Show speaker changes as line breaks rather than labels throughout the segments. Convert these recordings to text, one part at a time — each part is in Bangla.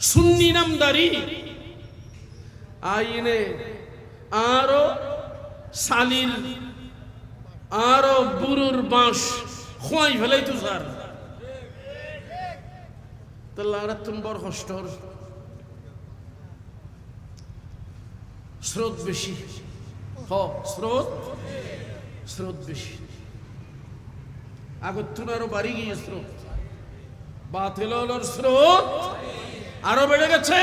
সুন্নি নামদারি আইনে আরো সালিল আরো বুরুর বাঁশ খোয়াই ফেলাই তো স্যার তাহলে আর তুমি বড় কষ্ট স্রোত বেশি স্রোত বেশি আগত আরো বাড়ি গিয়ে স্রোত বাতিলের স্রোত আরো বেড়ে গেছে।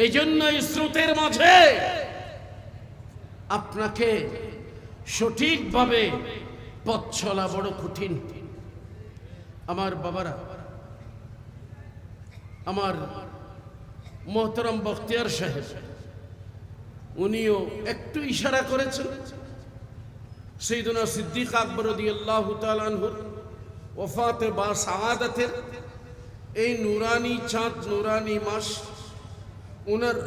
এই জন্য এই স্রোতের মাঝে আপনাকে সঠিকভাবে পথ চলা বড় কঠিন। আমার বাবারা, আমার মোহতারাম বখতিয়ার সাহেব উনিও একটু ইশারা করেছেন সাইয়েদনা সিদ্দিক আকবর রাদিয়াল্লাহু তাআলা আনহুর ওফাতে বা সাআদাতের এই নুরানি চাঁদ নুরানি মাস, ওনার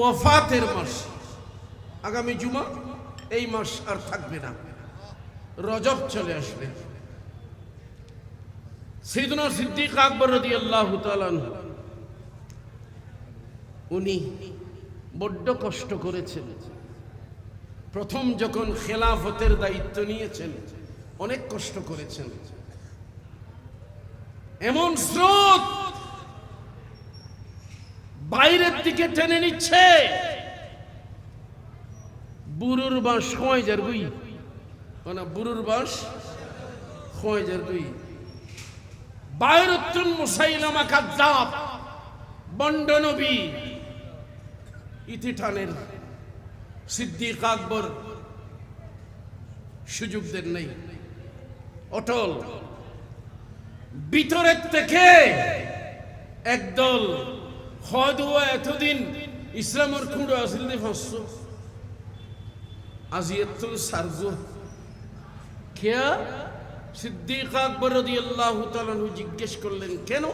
ওফাতের মাস। আগামী জুমা এই মাস আর থাকবে না, রজব চলে আসবে। সাইয়েদনা সিদ্দিক আকবর রাদিয়াল্লাহু তাআলা আনহু উনি বড্ড কষ্ট করেছেন। প্রথম যখন খেলাফতের দায়িত্ব নিয়েছেন অনেক কষ্ট করেছেন। এমন স্রোত বাইরের দিকে টেনে নিচ্ছে, বুরুর বাঁশ খোঁয় যার গুই, মানে বুরুর বাঁশ খোঁয় যার গুই। বাইরতুন মুসাইলামা কাযযাব বন্ড নবী ইতিঠানের সিদ্দিক আকবর সুযোগ দেন নাই, অটল। ভিতরের থেকে একদল হয়দুয়া এতদিন ইসলামের খুঁড়ো আসিল দে ফাঁসছো আজিয়ত সারজো খেয়া। সিদ্দিক আকবর রাদিয়াল্লাহু তাআলা আনহু জিজ্ঞেস করলেন কেন?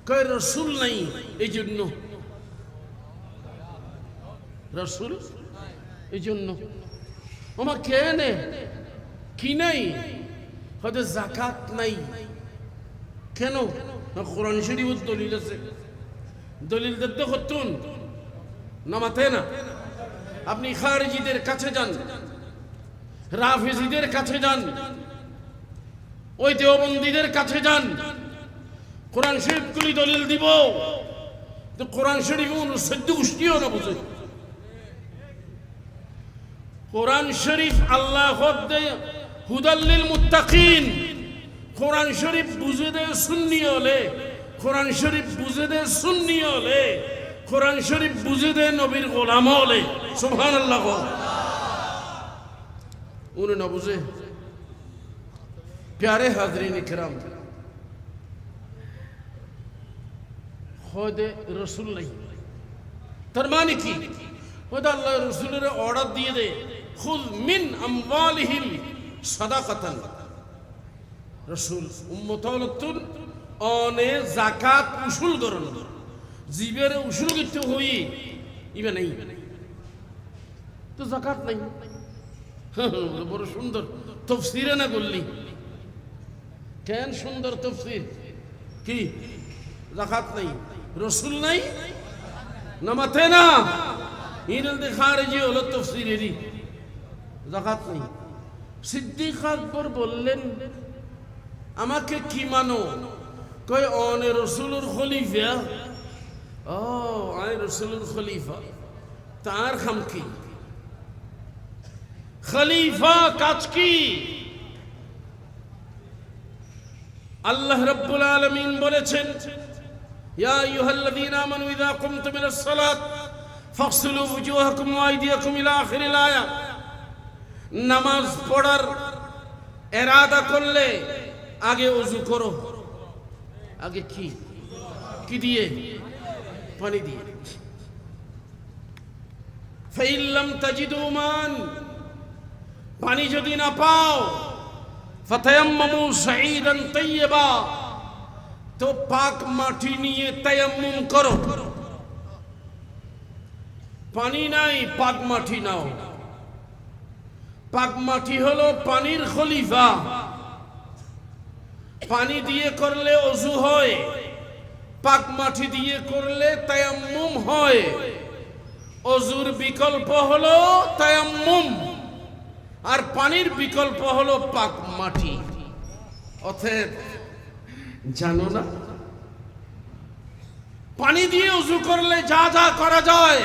কয় রাসূল নাই এই জন্য। রাসূল এই জন্য আমার কেনে কি নাই? হয়তো যাকাত নাই। কেন? না কোরআন শরীফের দলিল আছে, দলিল দেখতে হতুন নামাতে না। আপনি খারিজিদের কাছে যান, রাফিজিদের কাছে যান, ওই দেওবন্দীদের কাছে যান, কোরআন শরীফগুলি দলিল দিব। তো কোরআন শরীফ অনুচ্ছেদ গোষ্ঠীও না বুঝে। কোরআন শরীফ আল্লাহ হুদাল্লিল মুত্তাকিন। কোরআন শরীফ বুঝে দেয় সুন্নি হলে, কোরআন শরীফ বুঝে দেয় সুন্নি হলে, কোরআন শরীফ বুঝে দেয় নবীর গোলাম হলে। সুবহানাল্লাহ। উনি না বুঝে। প্যারে হাজরিন ইকরাম, হয়তো রসুল নাই, তার মানে কি? হয়তো আল্লাহ রসুলের অর্ডার দিয়ে দে খুদ মিন আমওয়ালিহিম সাদাকাতান। রসুল উম্মততুন অনে যাকাত উসুল করন, জীবের উসুল করতে হই ইবে নাই, তো যাকাত নাই। বড় সুন্দর তাফসীরে না বললি কেন? সুন্দর তাফসীর কি? যাকাত নাই, রসুল নাই, নামাতে না। ইনল দে খারিজি হলো তাফসীরেরই, যাকাত নাই। সিদ্দিক আকবর বললেন আমাকে কি মানো? কয় অনে রসুলের খলিফা। ও আয় রসুলের খলিফা, তার খাম কি? খলিফা কাজ কি? আল্লাহ রাব্বুল আলামিন বলেছেন ইয়া আইয়ুহাল্লাযীনা আমানু ইযা কুমতুম ইলাস সালাত ফাগসিলু ওয়ুজুহাকুম ওয়া আইদিয়াকুম ইলা আখিরিল আয়াত। নামাজ পড়ার ইরাদা করলে আগে ওযু করো। আগে কি? কি দিয়ে? পানি দিয়ে। ফাইন লাম তাজিদু মান, পানি যদি না পাও, ফাতায়াম্মামু সাঈদান তাইয়্যিবা, তো পাক মাটি নিয়ে তায়াম্মুম করো। পানি নাই, পাক মাটি নাও। পাক মাটি হলো পানির খলিফা। পানি দিয়ে করলে ওযু হয়, পাক মাটি দিয়ে করলে তায়াম্মুম হয়। অজুর বিকল্প হলো তায়াম্মুম, আর পানির বিকল্প হলো পাক মাটি। অতএব জানো না, পানি দিয়ে উযু করলে যা যা করা যায়,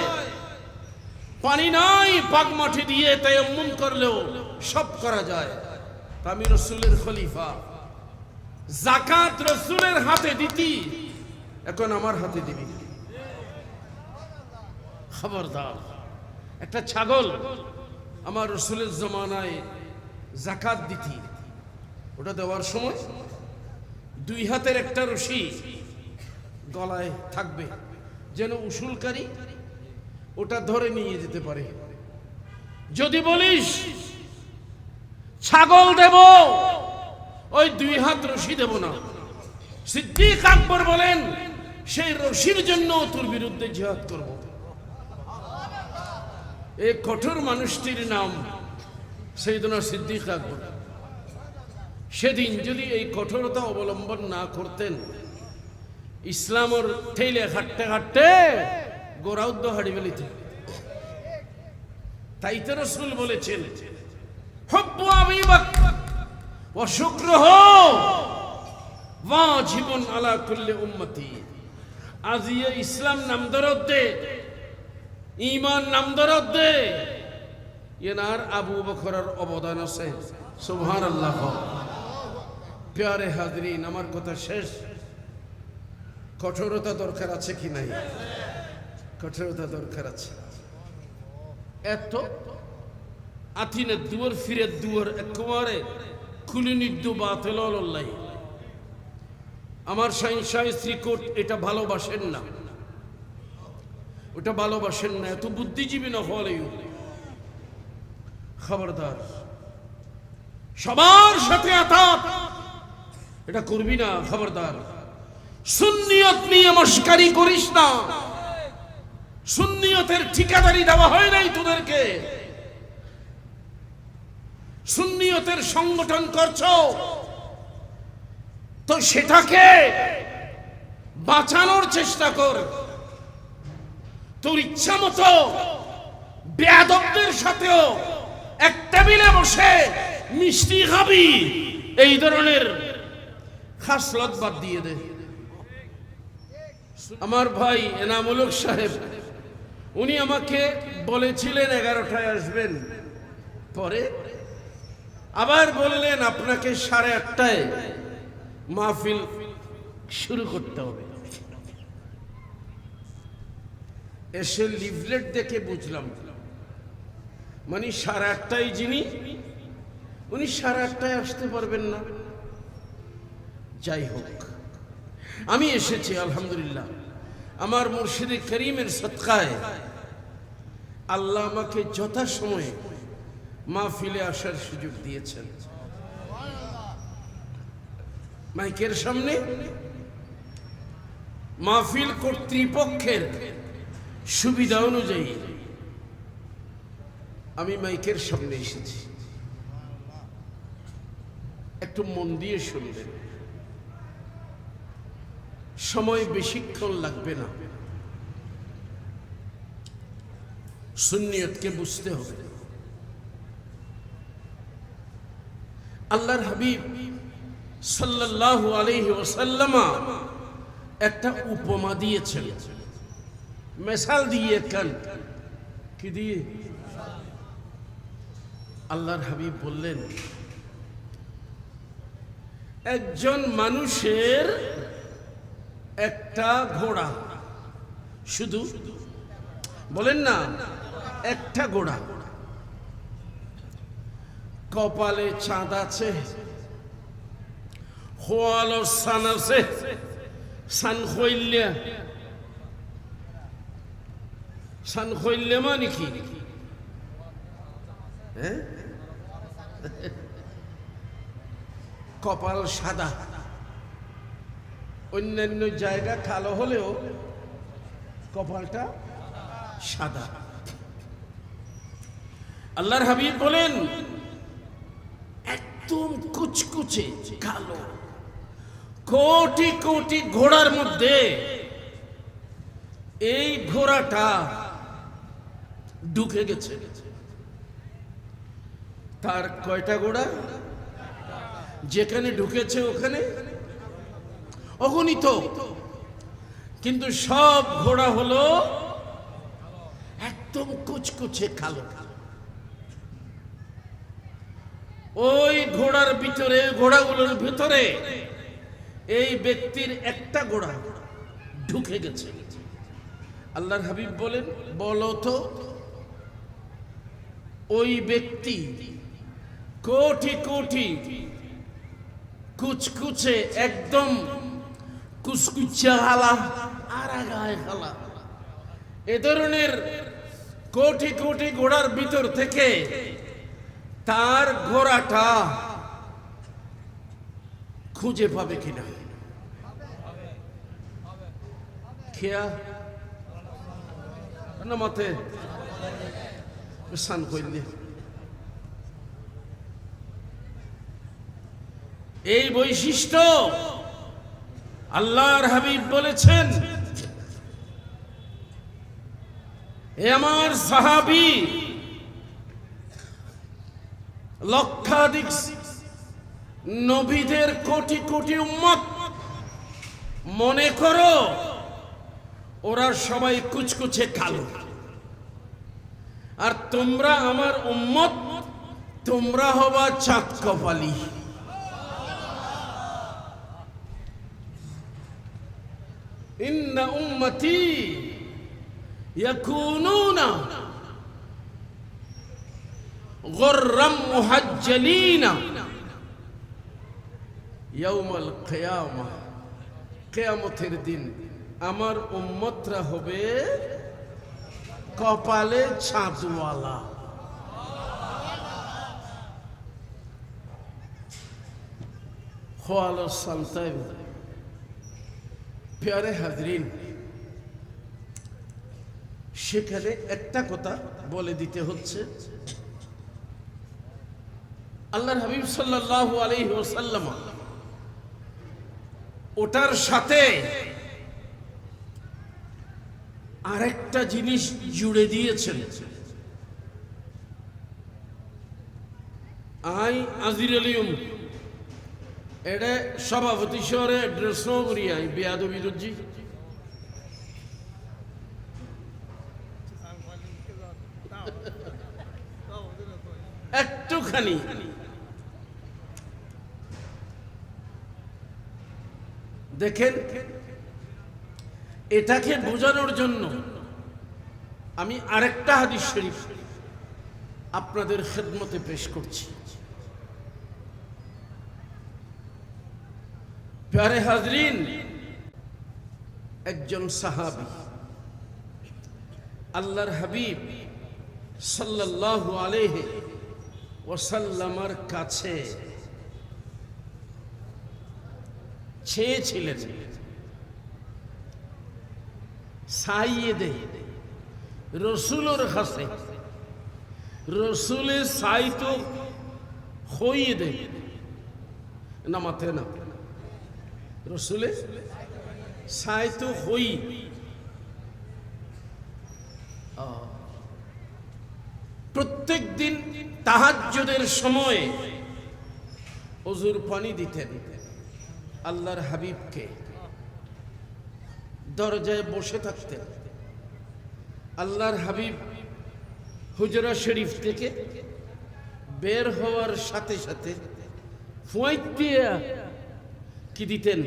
পানি নাই পাক মাটি দিয়ে তায়াম্মুম করলেও সব করা যায়। আমি রাসূলের খলিফা, যাকাত রাসূলের হাতে দিতি, এখন আমার হাতে দিবি। খবরদার, একটা ছাগল আমার রাসূলের জমানায় যাকাত দিতি, ওটা দেওয়ার সময় দুই হাতের একটা রশি গলায় থাকবে, যেন উসুলকারী ওটা ধরে নিয়ে যেতে পারে। যদি বলিস ছাগল দেব, ওই দুই হাত রশি দেব না। সিদ্দিক আকবর বলেন, সেই রশির জন্য তোর বিরুদ্ধে জিহাদ করব। এই কঠোর মানুষটির নাম সাইয়েদনা সিদ্দিক আকবর। সেদিন যদি এই কঠোরতা অবলম্বন না করতেন, ইসলামের ঠেলে হাঁটতে হাঁটতে গোরাউদ্দ হাড়ি ফেলিতে। তাই তো রাসূল বলেছেন, হুব্বু আবী বকর ওয়া শুকরুহু ওয়াজিবুন আলা কুল্লি উম্মতি। আজিয়ে ইসলাম নাম দরদ দে, ঈমান নাম দরদ দে, এনার আবু বকরের অবদান আছে। সুবহানাল্লাহ। প্যারে হাজরিন, আমার কথা শেষ। কঠোরতা দরকার আছে কি নাই? কঠোরতা দরকার আছে। এত আথিনের দুয়ার ফিরের দুয়ার একেবারে খুলে নিদ্দু বাতিল আল্লাহ। আমার শাহিনশাহী শ্রীকোট এটা ভালোবাসেন না, ওটা ভালোবাসেন না, এত বুদ্ধিজীবী না হলেও। খবরদার, সবার সাথে আতাত এটা করবি না। খবরদার, সুন্নিয়ত নিয়ে মস্কারি করিস না। সুন্নিয়তের ঠিকাদারি দেওয়া হয় নাই তোদেরকে। সুন্নিয়তের সংগঠন করছো তো সেটাকে বাঁচানোর চেষ্টা কর। তোর ইচ্ছা মতো বেয়াদবদের সাথেও এক টেবিলে বসে মিষ্টি খাবি, এই ধরনের খাসলত বাদ দিয়ে দে। আমার ভাই এনামুল হক সাহেব, উনি আমাকে বলেছিলেন 11টায় আসবেন, পরে আবার বললেন আপনাকে 8:30টায় মাহফিল শুরু করতে হবে। এসে লিফলেট দেখে বুঝলাম মানে 8:30টায় যিনি, উনি 8:30টায় আসতে পারবেন না। যাই হোক, আমি এসেছি আলহামদুলিল্লাহ। আমার মুর্শিদে করিমের সদকায় আল্লাহ আমাকে যথাসময়ে মাহফিলে আসার সুযোগ দিয়েছেন। মাইকের সামনে মাহফিল কর্তৃপক্ষের সুবিধা অনুযায়ী আমি মাইকের সামনে এসেছি। একটু মন দিয়ে শুনবেন, সময় বেশিক্ষণ লাগবে না। সুন্নিয়তকে বুঝতে হবে। আল্লাহর হাবিব সাল্লাল্লাহু আলাইহি ওয়াসাল্লাম একটা উপমা দিয়েছেন, মিসাল দিয়েছেন। কি দিয়ে? আল্লাহর হাবিব বললেন, একজন মানুষের একটা ঘোড়া, শুধু বলেন না একটা ঘোড়া, কপালে চাঁদ আছে, খোয়ালো সান আছে, সান খইল্যা মানে কি? হ্যাঁ, কপাল সাদা, অন্যান্য জায়গা কালো হলেও কপালটা সাদা। আল্লাহর হাবিব বলেন, একদম কুচকুচে কালো, কোটি কোটি ঘোড়ার মধ্যে এই ঘোড়াটা ঢুকে গেছে। তার কয়টা ঘোড়া? যেখানে ঢুকেছে ওখানে অগণিত, কিন্তু সব ঘোড়া হলো একদম কুচকুচে কালো। ওই ঘোড়ার ভিতরে, ঘোড়াগুলোর ভিতরে এই ব্যক্তির একটা ঘোড়া ঢুকে গেছে। আল্লাহর হাবিব বলেন, বলো তো ওই ব্যক্তি কোটি কোটি কুচকুচে একদম কুচকুচা হালা আর গায়ে হালা এ ধরনের কোটি কোটি ঘোড়ার ভিতর থেকে তার ঘোড়াটা খুঁজে পাবে কিনা? খেয়া না মতে সান কইলে এই বৈশিষ্ট্য আল্লাহর হাবিব বলেছেন, এ আমার সাহাবী, লক্ষাধিক নবীদের কোটি কোটি উম্মত, মনে করো ওরা সবাই কুচকুচে কালো, আর তোমরা আমার উম্মত, তোমরা হবা চাঁদ কপালি। ইন্না উম্মতি ইয়াকুনুনা গুররাম মুহাজ্জালিনা ইয়াউমাল কিয়ামাহ, কিয়ামতের দিন আমার উম্মতরা হবে কপালে ছাঁদওয়ালা। খোয়ালো সালতাই। প্যারে হাজরিন, সেখানে একটা কথা বলে দিতে হচ্ছে, আল্লাহর হাবিব সাল্লাল্লাহু আলাইহি ওয়াসাল্লাম ওটার সাথে আরেকটা জিনিস জুড়ে দিয়েছেন। আই আজির আলিম এটা সভাপতি শহরে অ্যাড্রেস করি আই বেয়াদবি রুজি একটুখানি দেখেন, এটাকে বোঝানোর জন্য আমি আরেকটা হাদিস শরীফ আপনাদের খেদমতে পেশ করছি। প্যারে হাজরিন, একজন সাহাবী আল্লাহর হাবিব সাল্লাল্লাহু আলাইহি ওয়াসাল্লামের কাছে চেয়েছিলেন, সাইয়েদে রসুলের কাছে, রসুলের সাইতো হইয়ে দে না মাথে না, রসুলের সাইতো হই। প্রত্যেক দিন তাহাজ্জুদের সময় ওযুর পানি দিতেন আল্লাহর হাবিবকে, দরজায় বসে থাকতেন। আল্লাহর হাবিব হুজরা শরীফ থেকে বের হওয়ার সাথে সাথে ফুঁয়াই দিয়ে কি দিতেন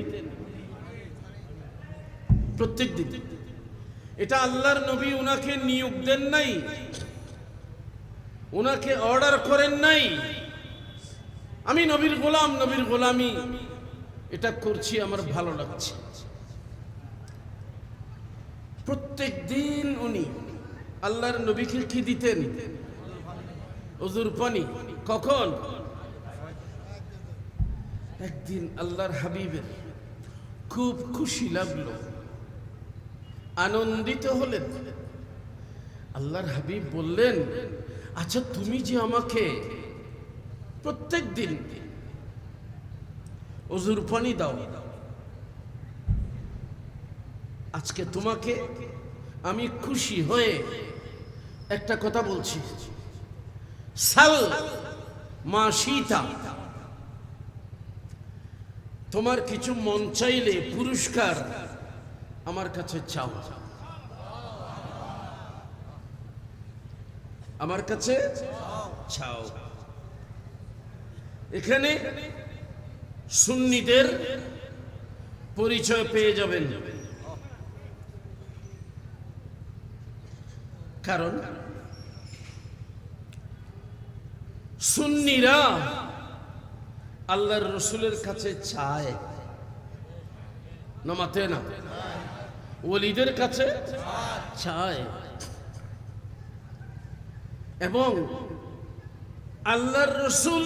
প্রত্যেক দিন। এটা আল্লাহর নবী উনাকে নিয়োগ দেন নাই, উনাকে অর্ডার করেন নাই, আমি নবীর গোলাম, নবীর গোলামি এটা করছি, আমার ভালো লাগছে। প্রত্যেক দিন উনি আল্লাহর নবীকে কি দিতেন? ওযুর পানি। কখন? একদিন আল্লাহর হাবিবের খুব খুশি লাগলো, আনন্দিত হলেন। আল্লাহর হাবিব বললেন, আচ্ছা তুমি যে আমাকে প্রত্যেক দিন ওযুর পানি দাও, আজকে তোমাকে আমি খুশি হয়ে একটা কথা বলছি, সাল মা সীতা, তোমার কিছু মন চাইলে পুরস্কার আমার কাছে চাও, আমার কাছে চাও। এখানে সুন্নিদের পরিচয় পেয়ে যাবেন, কারণ সুন্নিরা আল্লাহর রসুলের কাছে চায়, নামাতে না, ওলিদের কাছে চায়। এবং আল্লাহর রসুল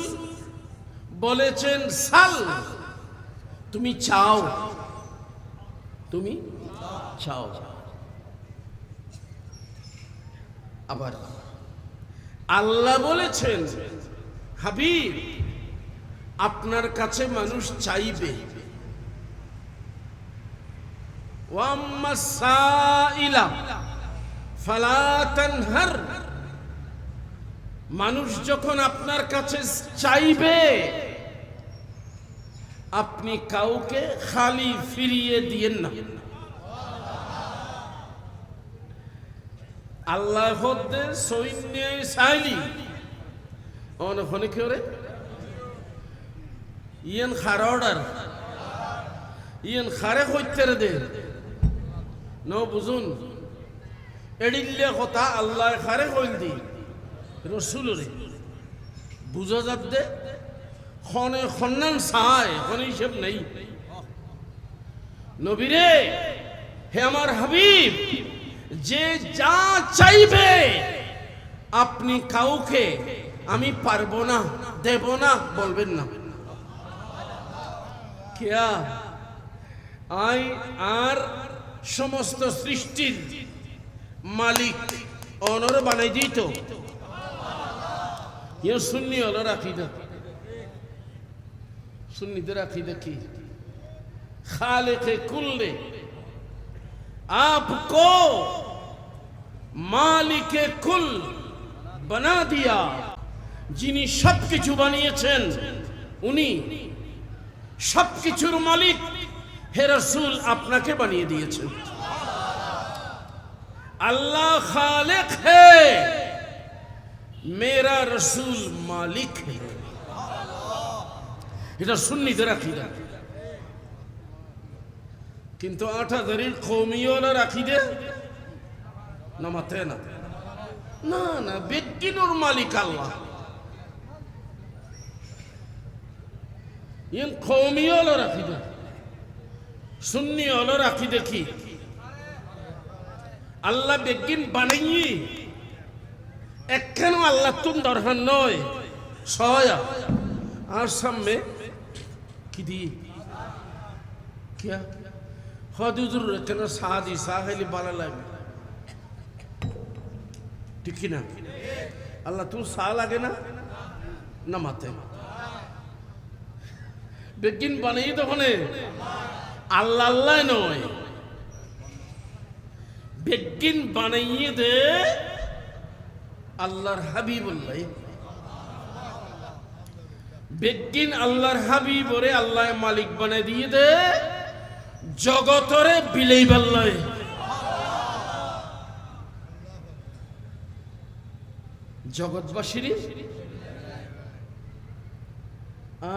বলেছেন সাল, তুমি চাও, তুমি চাও। আবার আল্লাহ বলেছেন হাবিব, আপনার কাছে মানুষ চাইবে, ওয়াম্মা সাইলা ফালা তানহার, মানুষ যখন আপনার কাছে চাইবে আপনি কাউকে খালি ফিরিয়ে দিয়েন না। আল্লাহ হদ্দে সৈন্য সাইলি অনখনে কি ওরে ইয়েন খারা অর্ডার ইয়েন খারে হইতেরে দে ন বুঝুন এডিল্লে কথা আল্লাহ খারে হইল দি রসুলরে বুঝা যাত দে খনে খন্নান সায় খনে হিসেব নেই। নবীরে, হে আমার হাবিব, যে যা চাইবে আপনি কাউকে আমি পারবো না, দেব না বলবেন না। কিয়া আই আর সমস্ত সৃষ্টির মালিক অনর বানাই দিত। ইয়ে সুন্নি হলো আকিদা, সুন্নিদের আকিদা কি? খালিকে কুল্লে आपको মালিকে কুল বানা দিয়া, যিনি সবকিছু বানিয়েছেন উনি সবকিছুর মালিক, হে রাসূল আপনাকে বানিয়ে দিয়েছেন। আল্লাহ খালিক হে, মেরা রসুল মালিক হে। এটা সুন্নিদের আকীদা। কিন্তু আঠাদারির কওমিয়রা আকিদা নামাতে না, না না, বেজ্ঞানোর মালিক আল্লাহ। ইন কওমিয়রা আকিদা, সুন্নি হলো আকিদা কি? আল্লাহ বেজ্ঞান বানাইয়ে একখানো আল্লাহ তুম দরকার নয়, সয়া আর সামনে কি দি কিয়া হদুজুর কেন সাদি সাহেলি বালা লাগে, ঠিক না? আল্লাহ তুমি সা লাগে না নামাতে বেগিন বানাই তখন আল্লাহ আল্লাহ নয়, বেগিন বানাইয়ে দে আল্লাহর হাবিবুল্লাহ। বেগিন আল্লাহর হাবিব ওরে আল্লাহ মালিক বানাই দিয়ে দে জগতরে বিলেই বাল্লায়। জগৎবাসীর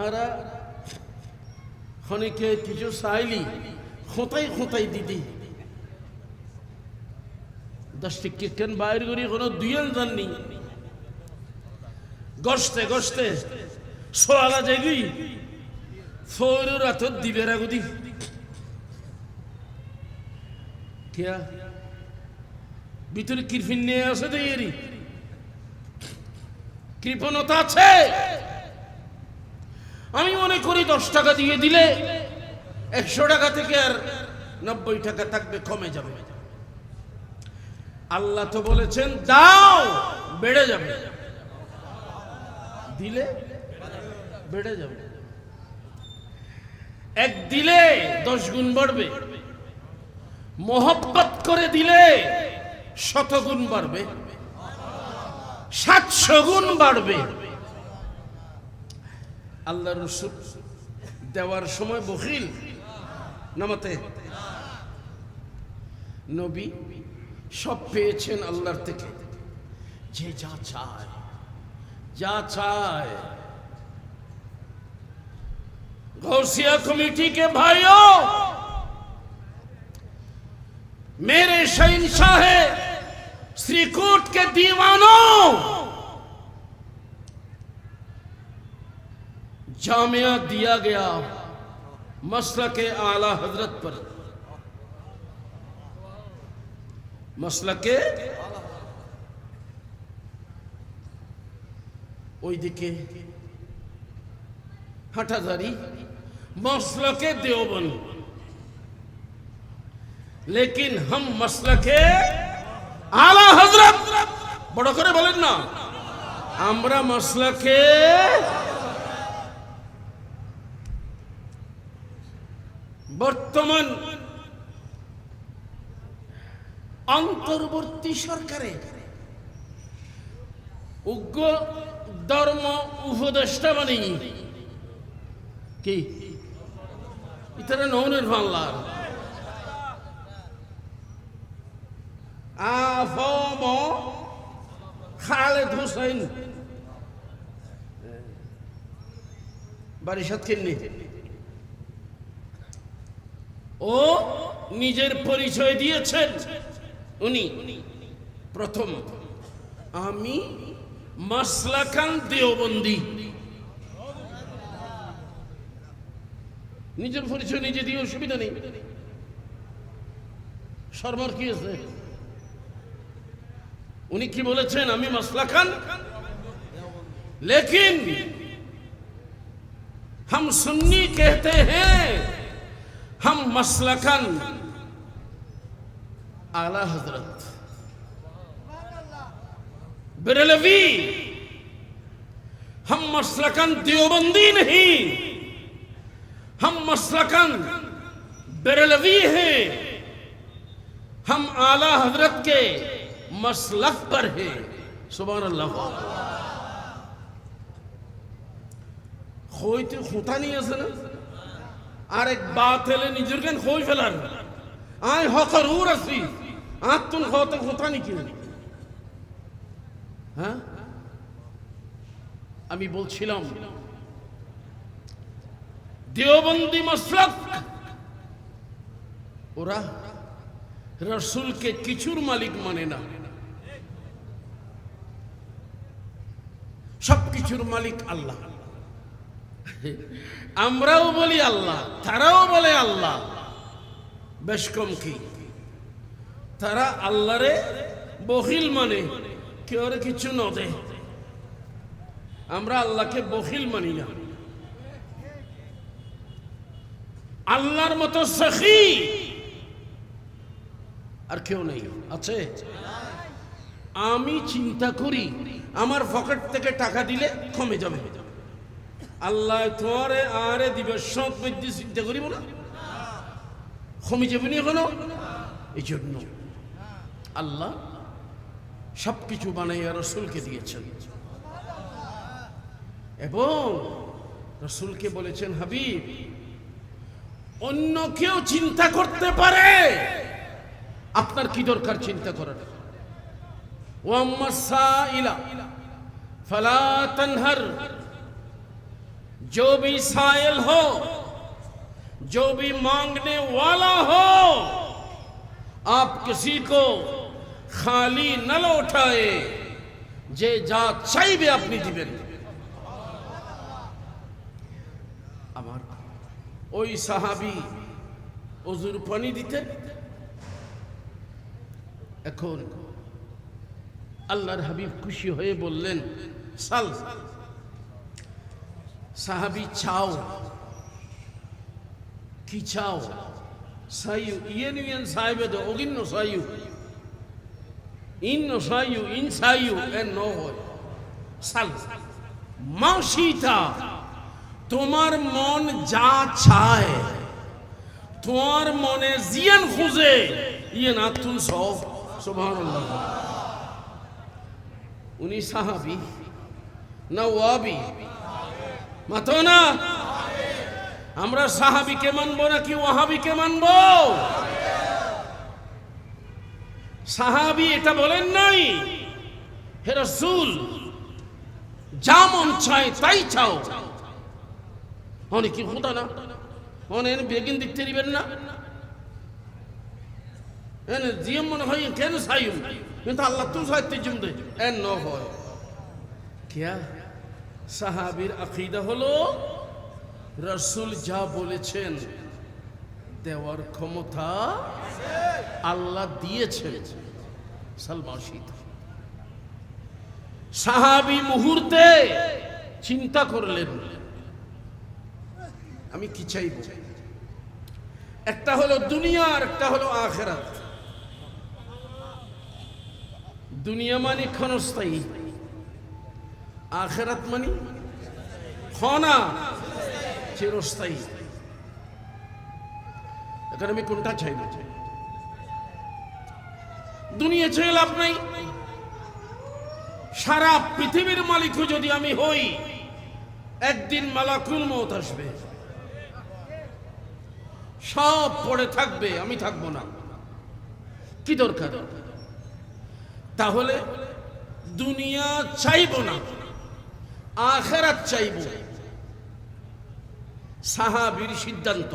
আর খনিকে কিছু চাইলি খোঁতাই খোঁতাই দিদি 10 টিকে কেন বাইর করি কোনো দুইয়ান জাননি গস্তে গস্তে সোয়ালা যাইবি ফৌর রাত দিবে রাগুদি কিয়া ভিতরে কৃপণ নিয়ে আসে দেরি কৃপণতা আছে। আমি মনে করি 10 টাকা দিয়ে দিলে 100 টাকা থেকে আর 90 টাকা থাকবে, কমে যাবে। আল্লাহ তো বলেছেন দাও বেড়ে যাবে, দিলে বেড়ে যাবে, এক দিলে 10 গুণ বাড়বে, মোহব্বত করে দিলে 100 গুণ বাড়বে, 700 গুণ বাড়বে। আল্লাহ রাসূল দেওয়ার সময় বখিল নামাতে, নবী সব পেয়েছেন আল্লাহর থেকে, যে যা চায় যা চায়। गौसिया कमेटी के भाइयों, मेरे शहंशाह श्रीकोट के दीवानों, जामिया दिया गया मसलक आला हजरत पर, मसलक ওই দিকে হাটাজারি मसलके देवबंद, लेकिन हम मसलके आला हजरत, बड़ा करे बोलें ना, আমরা मसलके বর্তমান অন্তর্বর্তী সরকারে উগ্র ধর্ম উপদেষ্টা বানিয়ে কি ইতারা নৌনের বাংলার আফম খালেদ হোসেন বারিশাদ কিন্নি, ও নিজের পরিচয় দিয়েছেন, উনি প্রথম আমি মাসলাকান দেওবন্দি। নিজের পরিচয় নিজে দিয়ে অসুবিধা নেই, শর্মার কি আছে? উনি কি বলেছেন? আমি মাসলাকান, लेकिन हम सुन्नी कहते हैं, हम मसलकन आला हजरत बरेलवी, हम मसलकन देवबंदी नहीं, हम मसलकन बरेलवी हैं, हम आला हजरत के मसलक पर हैं। सुभान अल्लाह। खोई तो खुता नहीं है ना, আর এক বাত হলে নিজের জ্ঞান খই ফেলার আয় হকরুর আছি আত্মন হতে হতা নাকি? হ্যাঁ, আমি বলছিলাম দেওবন্দি মাসলাক, ওরা রাসূলকে কিছুর মালিক মানে না, সব কিছুর মালিক আল্লাহ। আমরাও বলি আল্লাহ, তারাও বলে আল্লাহ, বেশ কম কি তারা আল্লাহরে বখিল মানে, কেউ কিছু ন দে। আমরা আল্লাহকে বখিল মানি না। আল্লাহর মতো সখী আর কেউ নেই, আছে? আমি চিন্তা করি আমার পকেট থেকে টাকা দিলে কমে যাবে, আল্লাহ তোমারে আরে দিবে, সব মধ্যে চিন্তা করিব না, কমে যাবে না কেন? এই জন্য আল্লাহ সবকিছু বানাইয়া রসুলকে দিয়েছেন এবং রসুলকে বলেছেন, হাবিব অন্য কেউ চিন্তা করতে পারে, আপনার কি দরকার চিন্তা করার? ওয়াম্মা সাইলা ফালা তানহার, जो भी साइल हो, जो भी मांगने वाला हो, आप किसी को खाली न लौटाए, जे जा চাইবে আপনি দিবেন। আমার ওই সাহাবী ওযুর পানি দিতেন, এখন আল্লাহর হাবিব খুশি হয়ে বললেন, সাল। সাহাবী চাও কি চাও? সাইয়ু ইয়েনিয়ান সাহেবে দো ওগিন নো সাইয়ু ইন নো সাইয়ু ইন সাইয়ু এন নো হয় সাল মাশিতা, তোমার মন যা চায় তোমার মনে জিয়ান খুঁজে ইয়ে না তুল সব সুবহানাল্লাহ। উনি সাহাবি না ওয়াবি? মাতো না। আমরা সাহাবিকে মানবো নাকি ওয়াহাবিকে মানবো? সাহাবি এটা বলেন নাই, হে রাসূল যা মন চায় তাই চাও। অনেক কথা না, অনেক বেগিন দেখতে দিবেন না, এনে জিএম মনে হয় কেন চাইম, কিন্তু আল্লাহ তুই চাইতে জমদে এন ন হয় কিয়া। সাহাবীর আকীদা হলো রাসূল যা বলেছেন দেওয়ার ক্ষমতা আল্লাহ দিয়েছেন। সালমান শীত সাহাবী মুহূর্তে চিন্তা করলেন আমি কি চাইব। একটা হলো দুনিয়া আর একটা হলো আখিরাত। দুনিয়া মানে ক্ষণস্থায়ী, আখিরাত মানে ক্ষণা চিরস্থায়ী। এখন আমি কোনটা চাইব? দুনিয়া চাই লাভ নাই। সারা পৃথিবীর মালিকও যদি আমি হই, একদিন মালাকুল মউত আসবে, সব পড়ে থাকবে, আমি থাকবো না। কি দরকার? তাহলে দুনিয়া চাইব না, আখিরাত চাইব। সাহাবীর সিদ্ধান্ত।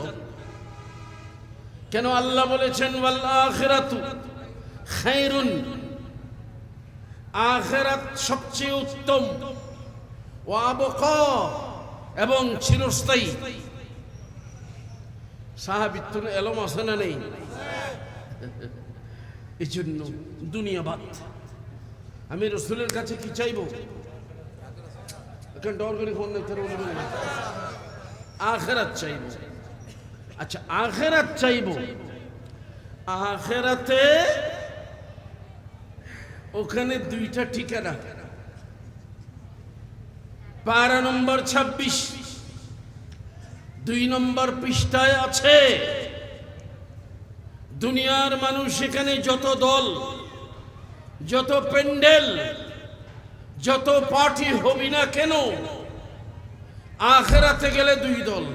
কেন আল্লাহ বলেছেন ওয়াল আখিরাতু খায়রুন, আখিরাত সবচেয়ে উত্তম, ওয়া আবকা এবং চিরস্থায়ী। সাহাবীর তো এলম আছে না নেই? এই জন্য দুনিয়া বাদ। আমি রাসূলের কাছে কি চাইব? এখন ডর করে ফোন দিতে বলবেন আখিরাত চাইব। আচ্ছা আখিরাত চাইব, আখিরাতে ওখানে দুইটা ঠিকানা। পারা নম্বর 26 2 নম্বর পৃষ্ঠায় আছে। দুনিয়ার মানুষ সেখানে যত দল, যত প্যান্ডেল, যত পার্টি হবি না কেন, আখিরাতে গেলে দুই দল।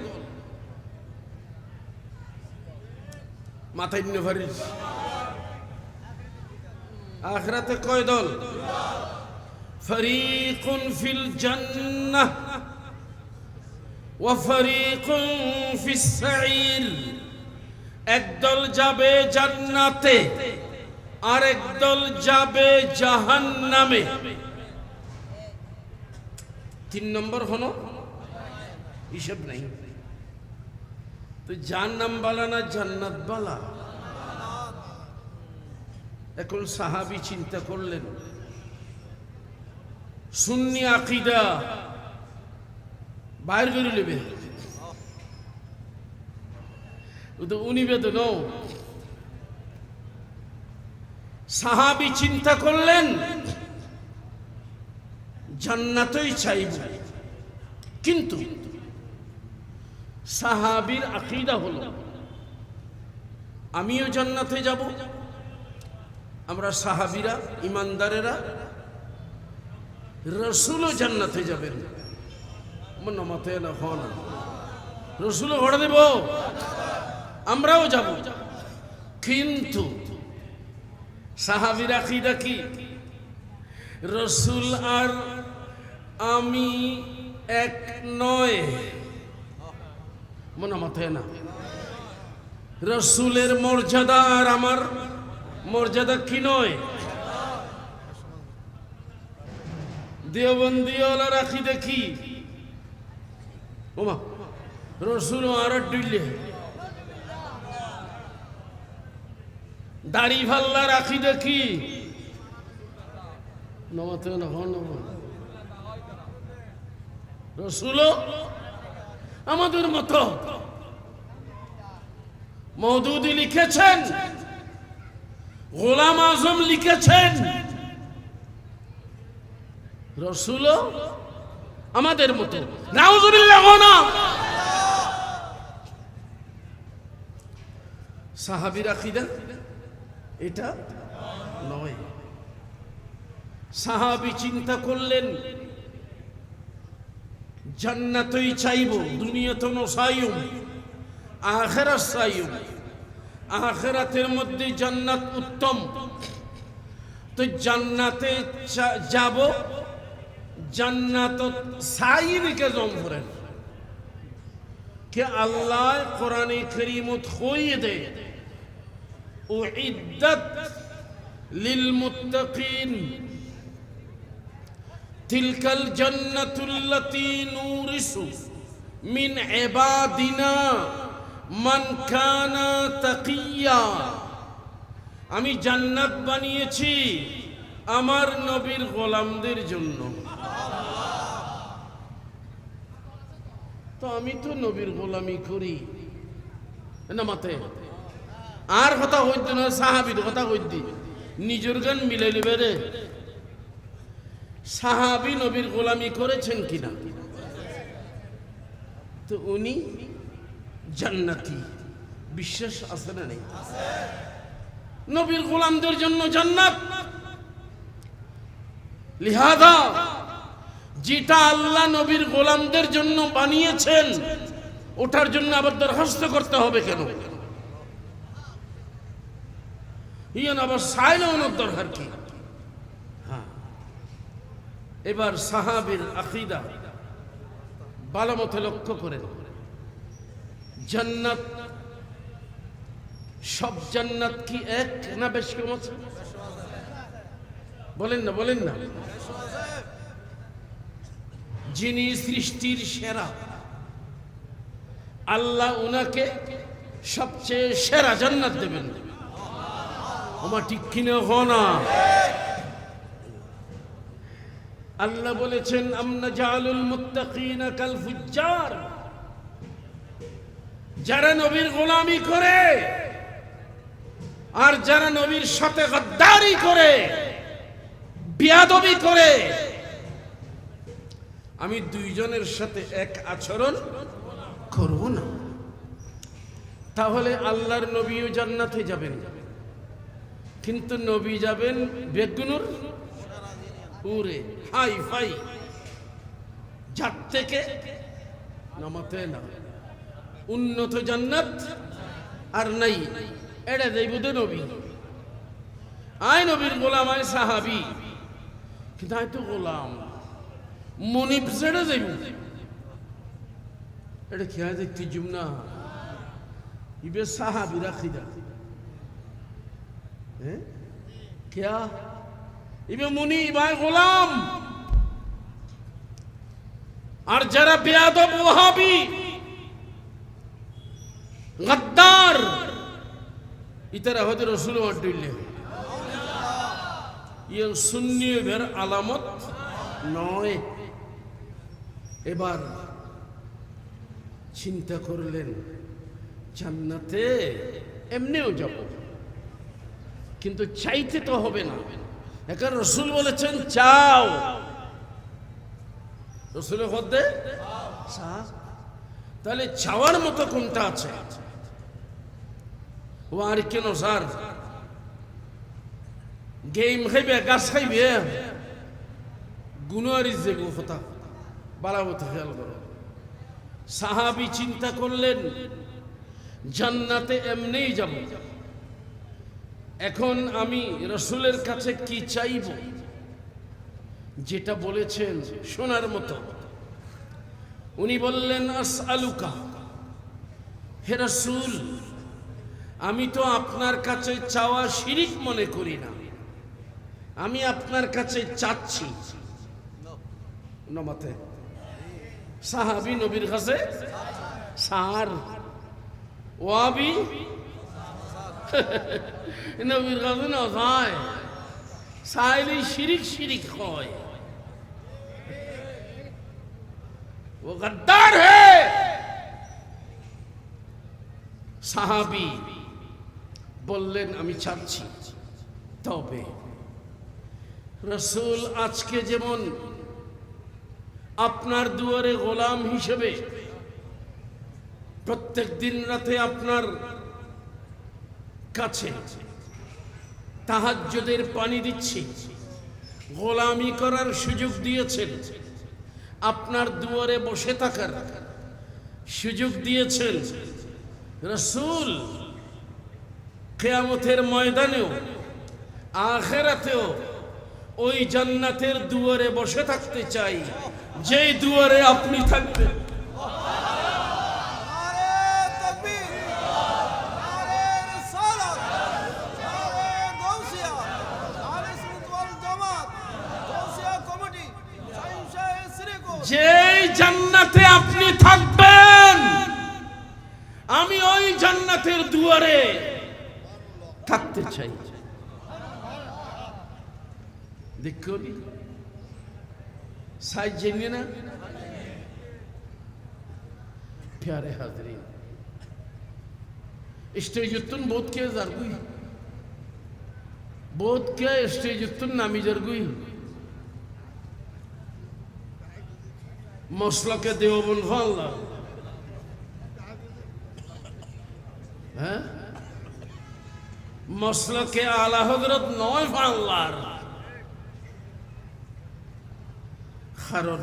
মাথায় নিয়ে ভারি। আখিরাতে কয় দল? ফরিকুন ফিল জান্নাহ ওয়া ফরিকুন ফিস সাঈর। একদল যাবে জান্নাতে, আর একদল যাবে জাহান্নামে। 3 নম্বর হলো হিসাব নাই। তো জাহান্নাম বালা না জান্নাত বালা? এখন সাহাবী চিন্তা করলেন সুন্নি আকীদা বাইর করে নেবে, উনি বেদন। সাহাবী চিন্তা করলেন জান্নাতই চাইব, কিন্তু সাহাবীর আকীদা হলো আমিও জান্নাতে যাব। আমরা সাহাবীরা ইমানদারেরা, রাসূলও জান্নাতে যাবেন। মনে মাথায় না হন, রাসূলও ঘোড়া দেব, আমরাও যাব। কিন্তু সাহাবীর আকীদা কি? রাসূল আর আমি এক নয়। মনে মাথায় না। রাসূলের মর্যাদা আর আমার মর্যাদা কি নয়? দেওবন্দিওয়ালা রাখি দেখি ওমা রাসূল আর ডুইলে দাড়ি ভাল্লা রাখি দেখি নমাতে না হন। রাসূল আমাদের মতো। মওদুদি লিখেছেন, গোলাম আজম লিখেছেন, রাসূল আমাদের মতো। নাউজুবিল্লাহ না। সাহাবীর আকীদা এটা নয়। সাহাবী চিন্তা করলেন জান্নাতই চাইব, দুনিয়া তো নসাইম, আখিরাত চাইম, আখিরাতের মধ্যে জান্নাত উত্তম, তো জান্নাতে যাব, জান্নাত চাইবিকে জম করেন কে আল্লাহ কোরআনে কারীমত কইয়ে দে উইদ্দাত লিল মুত্তাকিন তিলকাল জান্নাতুল্লাতী নুরিসু মিন ইবাদিনা মান কানা তাকিয়া। আমি জান্নাত বানিয়েছি আমার নবীর গোলামদের জন্য। তো আমি তো নবীর গোলামি করি না মাতে আর কথা হইত না, সাহাবীর কথা হইত নিজের গান মিলে নিবে রে। সাহাবী নবীর গোলামি করেছেন কিনা? তো উনি জান্নাতি, বিশ্বাস আছে না নেই? নবীর গোলামদের জন্য জান্নাত। লিহাদা যেটা আল্লাহ নবীর গোলামদের জন্য বানিয়েছেন ওটার জন্য আবার দরখাস্ত করতে হবে কেন? ইয়ান আবার সাইলের দরকার কি? হ্যাঁ, এবার সাহাবীর আকীদা ভালো মতো লক্ষ্য করেন। জান্নাত, সব জান্নাত কি এক না বেশ কম আছে? বলেন না, বলেন না। যিনি সৃষ্টির সেরা, আল্লাহ উনাকে সবচেয়ে সেরা জান্নাত দেবেন। আমার ঠিক কিনা হনা? আল্লাহ বলেছেন আমনা জাআলুল মুত্তাকিনা কাল ফুজ্জার। যারা নবীর গোলামি করে আর যারা নবীর সাথে গদ্দারি করে, বিয়াদবি করে, আমি দুইজনের সাথে এক আচরণ করব না। তাহলে আল্লাহর নবীও জান্নাতে যাবেন, কিন্তু নবী যাবেন বেগুনুর উরে হাই ফাই, যার থেকে নামাতে না উন্নত জান্নাত আর নাই। এটা যাইব তো নবী, আয় নবীর গোলাম, আয় সাহাবি, কিন্তু আয় তো গোলাম মনিব ছেড়ে যাইব। এটা খেয়া দেখতে জুম না, ইবে সাহাবি রাখিদা। হ্যাঁ, क्या ইবে মুনি ভাই গোলাম। আর যারা বেয়াদব ওয়াহাবি গদ্দার ইতারা হতে রাসূল ওয়াদিল্লে ইয়ে সুন্নি এর আলামত নয়। এবার চিন্তা করলেন জান্নাতে এমনিও যাব, কিন্তু চাইতে তো হবে না। এখন রাসূল বলেছেন চাও, রাসূলের হদে চাও। তাহলে চাওয়ার মতো কোনটা আছে? ও আর কেন স্যার গেম খাইবে, গাছ খাইবে, গুনারি যে কথা বালাবত খেয়াল করো। সাহাবী চিন্তা করলেন জান্নাতে এমনিই যাব, এখন আমি রাসূলের কাছে কি চাইব? যেটা বলেছেন শোনার মতো। উনি বললেন আসআলুকা, হে রাসূল, আমি তো আপনার কাছে চাওয়া শিরিক মনে করি না, আমি আপনার কাছে চাচ্ছি। নমাতে সাহাবী নবীর কাছে সার, ওয়াবি নবীর কাছে না যায়, চাইলে শিরিক শিরিক হয়। वो गद्दार है। সাহাবী বললেন আমি চাচ্ছি। তবে রাসূল আজকে যেমন আপনার দুয়ারে গোলাম হিসেবে প্রত্যেক দিন রাতে আপনার কাছে তাহাজ্জুদের পানি দিচ্ছি, গোলামি করার সুযোগ দিয়েছেন, আপনার দুয়ারে বসে থাকার সুযোগ দিয়েছেন। রাসূল কিয়ামতের ময়দানেও আখিরাতেও ওই জান্নাতের দুয়ারে বসে থাকতে চাই, যেই দুয়ারে আপনি থাকবেন। যেই জান্নাতে আপনি থাকবেন, আমি ওই জান্নাতের দুয়ারে থাকতে চাই। দেখুন সাইজ জেনে না प्यारे हाजरीन, स्टेजुत्तुन बोध के जरगुई बोध के स्टेजुत्तुन नामी जरगुई मसला के देवबन फाल्ला हैं मसला के आला हजरत नय फाल्लार कारण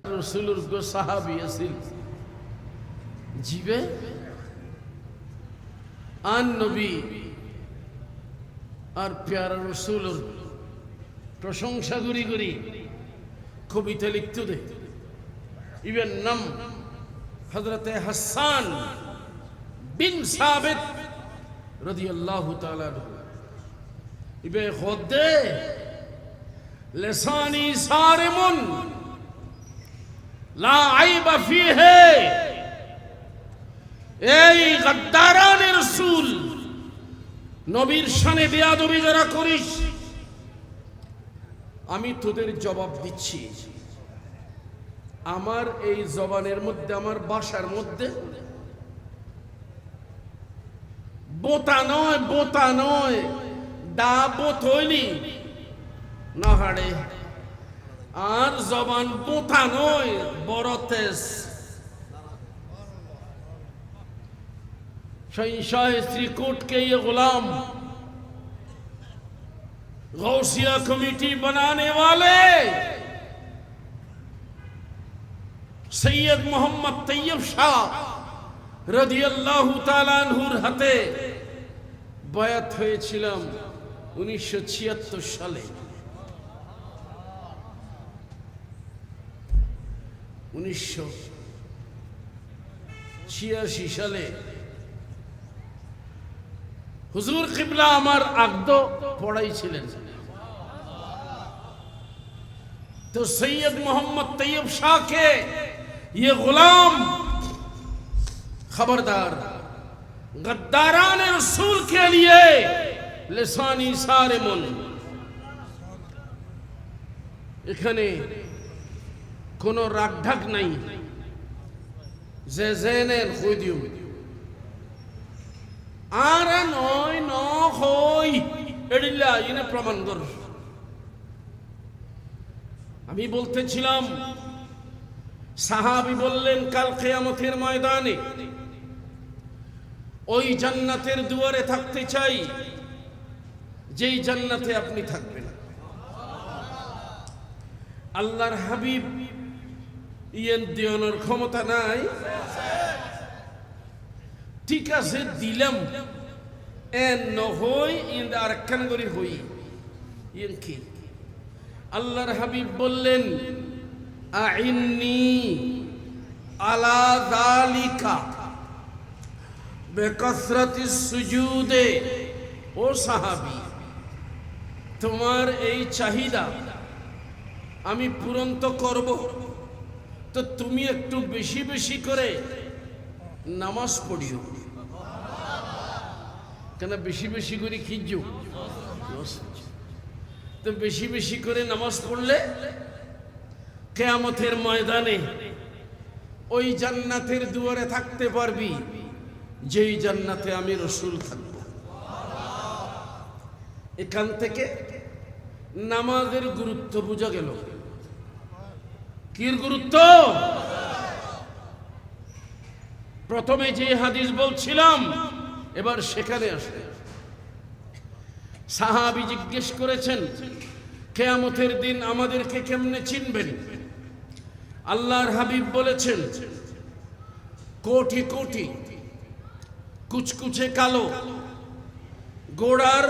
रसूलुर गो साहाबी আছিল जीवे आन नबी और प्यारा रसूलुर प्रशंसा करी करी कविता लिखते दे। इवन नाम हजरत हसन बिन साबित रदियल्लाहु ताला इबे खुदे लिसानी सारिमुन ला आइबा फीहे, এই গদ্দারানে রাসূল নবীর শানে বেয়াদবি যারা করিস, আমি তোদের জবাব দিচ্ছি। আমার এই জবানের মধ্যে, আমার ভাষার মধ্যে বোতা নয় দা বোতলি না হাড়ে, আর জবান বোতা নয় বড় তেজ। शहंशाह श्रीकोट के ये गुलाम, गौसिया कमेटी बनाने वाले सैयद मोहम्मद तैयब शाह रदियल्लाहु ताआला अन्हुर हाथे বায়াত হয়েছিলাম 1976 সালে। 1986 সালে हुजूर किबला আমার আকদ পড়াইছিলেন। तो सैयद मोहम्मद तैयब शाह के ये गुलाम खबरदार, गद्दारान रसूल के लिए लिसानी सारिमुन, এখানে কোনো রাগঢাক নাই, যে জেনের কই দিও আর নয় ন হই এডিলা ইনে প্রমাণ কর। আমি বলতেছিলাম, সাহাবী বললেন কাল কিয়ামতের ময়দানে ওই জান্নাতের দুয়ারে থাকতে চাই যেই জান্নাতে আপনি থাকবেন। আল্লাহর হাবিব ইয়েন দিওনের ক্ষমতা নাই, ঠিক আছে দিলাম এন নহই ইন আরেকখান করি হই ইন কি। আল্লাহর হাবিব বললেন আইন্নি আলা যালিকা বিকাসরাতিস সুজুদে, ও সাহাবী তোমার এই চাহিদা আমি পূরণ তো করব, তো তুমি একটু বেশি বেশি করে নামাজ পড়িও। কেন বেশি বেশি করে খিজো, তো বেশি বেশি করে নামাজ পড়লে কিয়ামতের ময়দানে ওই জান্নাতের দুয়ারে থাকতে পারবি যেই জান্নাতে আমি রাসূল থাকব। এখান থেকে নামাজের গুরুত্ব বোঝা গেল। কি গুরুত্ব? প্রথমে যে হাদিস বলছিলাম এবার সেখানে আসে। সাহাবী জিজ্ঞেস করেছেন, কিয়ামতের দিন আমাদেরকে কেমনে চিনবেন? আল্লাহর হাবিব বলেছেন, কোটি কোটি কুচকুচে কালো গোড়ার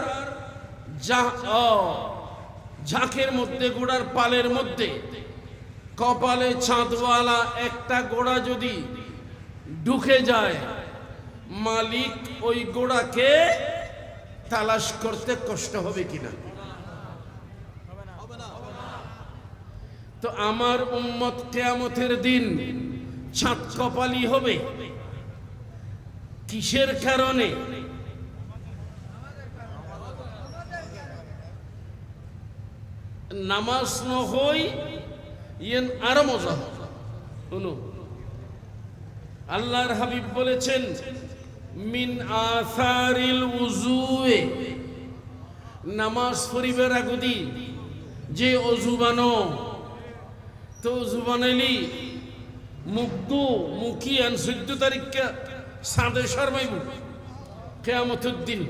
ঝাঁকের মধ্যে, গোড়ার পালের মধ্যে কপালে চাঁদওয়ালা একটা গোড়া যদি ঢুকে যায়, মালিক ওই গোড়াকে তালাশ করতে কষ্ট হবে কিনা? তো আমার উম্মত কিয়ামতের দিন চাঁদ কপালি হবে কিসের কারণে? নামাজ নহই ইয়েন আরো মজা শুনো। আল্লাহর হাবিব বলেছেন, মিন আসারিল উজুয়ে, নামাজ পড়িবার আগুদি যে অজু বানো, তো অজু বানাইলি মুগ্ধ মুখিয়ান 14 তারিখকে সাদে শর্মাইব কিয়ামতের দিন,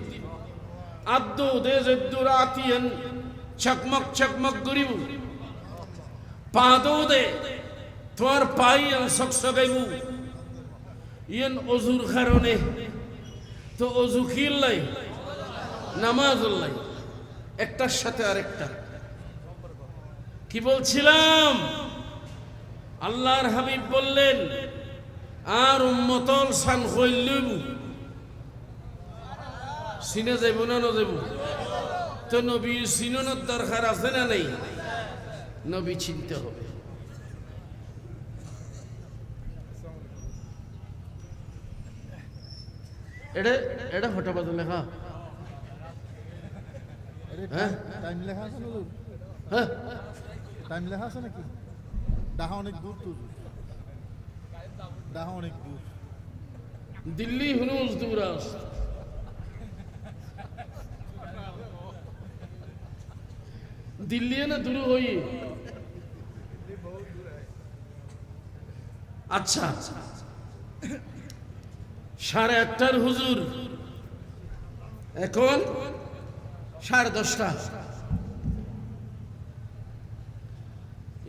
আদ্য দে জদ্দুর আতিয়ান চকমক চকমক করিব, পাদো দে তোমার পাই সকসকাইব, ইয়েন অজুর কারণে। তো অজু খিল্লাই নামাজ উল্লাই, একটার সাথে আরেকটা। কি বলছিলাম? আল্লাহর হাবিব বললেন, আর উম্মতল সান হইলব সিনে যাইব না যাইব? তো নবী চিননের দরকার আছে না নেই? নবী চিনতে হবে। এটা এটা হঠাৎ লেখা, হ্যাঁ
টাইম লেখা আছে না?
হ্যাঁ
টাইম লেখা আছে নাকি? ডাহা অনেক দূর তো, ডাহা অনেক দূর।
দিল্লি হুনুজ দুরাস, দিল্লি না দূর হই। আচ্ছা, 8:30 হুজুর, এখন 10:30।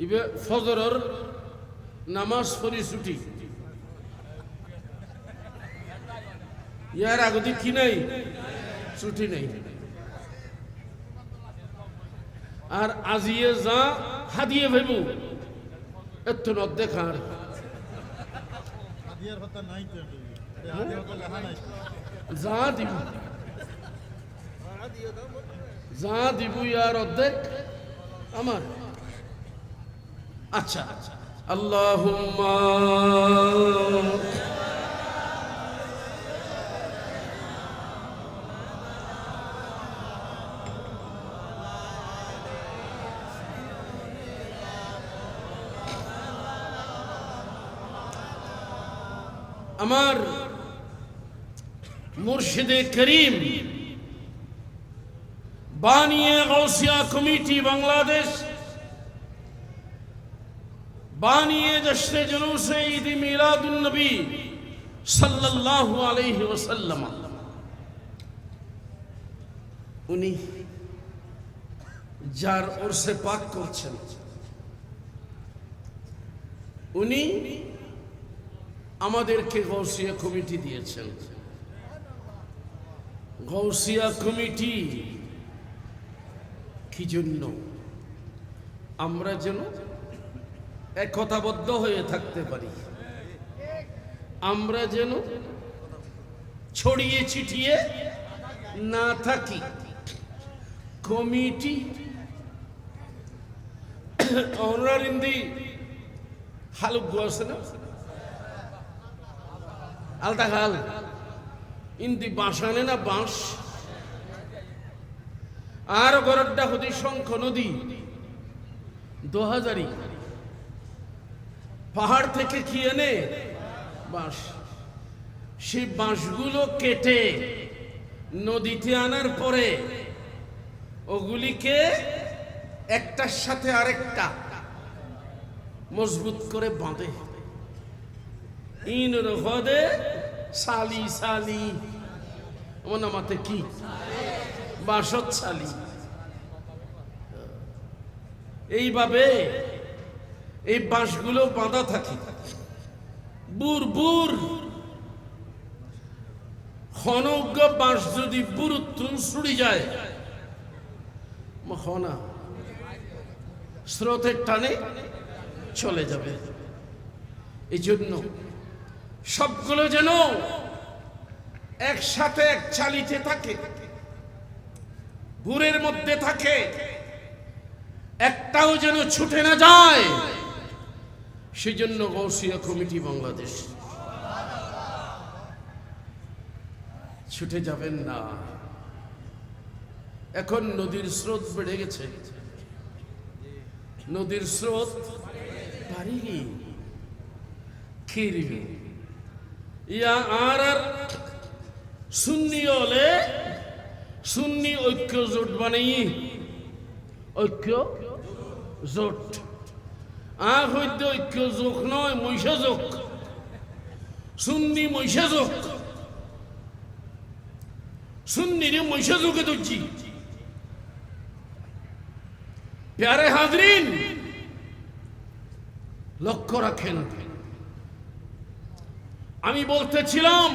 ইবে ফজরের নামাজ পড়ি ছুটি, ইয়ার আগতি কি নাই? ছুটি নেই। আর আজিয়ে যা হাদিয়ে ভাইব এত নদ্দে খার
হাদিয়ার কথা নাই তো, হাদিয়ার কথা লেখা নাই।
যা দিব, যা দিব ইয়ার অর্ধেক আমার। আচ্ছা, আল্লাহুম্মা আমার মুর্শিদে করিম বানিয়ে গৌসিয়া কমিটি বাংলাদেশ বানিয়ে জশ্নে জুলুসে ঈদ মিলাদুন নবী সাল্লাল্লাহু আলাইহি ওয়াসাল্লাম, উনি যার ওরসে পাক করছেন, উনি আমাদেরকে গৌসিয়া কমিটি দিয়েছেন। গৌসিয়া কমিটি কি জন্য? আমরা যেন একতাবদ্ধ হয়ে থাকতে পারি, আমরা যেন ছড়িয়ে ছিটিয়ে না থাকি। কমিটি অনারিন্দি হালুক আছে না, আলতা খাল ইন্দি বাঁশানে না বাঁশ, আর গরড্ডা হদি শঙ্খ নদী 2000 পাহাড় থেকে কি এনে বাঁশ, সেই বাঁশগুলো কেটে নদীতে আনার পরে ওগুলিকে একটার সাথে আরেকটা মজবুত করে বাঁধে। ইন হদে সালি সালি আমার নামাতে কি বাসত ছালি। এইভাবে এই বাঁশগুলো বাঁধা থাকে, বুর বুর খনজ্ঞ বাঁশ যদি বুরুত্তুন ছুড়ি যায় খনা স্রোতের টানে চলে যাবে। এই জন্য সবগুলো যেন একসাথে এক চালিতে থাকে, বুরের মধ্যে থাকে, একটাও যেন ছুটে না যায়। সেই জন্য গৌসিয়া কমিটি বাংলাদেশ। ছুটে যাবেন না। এখন নদীর স্রোত বেড়ে গেছে, নদীর স্রোত বাড়িনি খিরবি ইয়া আর সুন্নি হলে সুন্নি ঐক্য জোট বানাই, ঐক্য জোট হইতে ঐক্য যোগ নয়, মহিষা যোগ, সুন্নি মহিষা যোগ, সুন্নিরে মহিষা যোগে ধরছি। প্যারে হাজরিন লক্ষ্য রাখেন, আমি বলতেছিলাম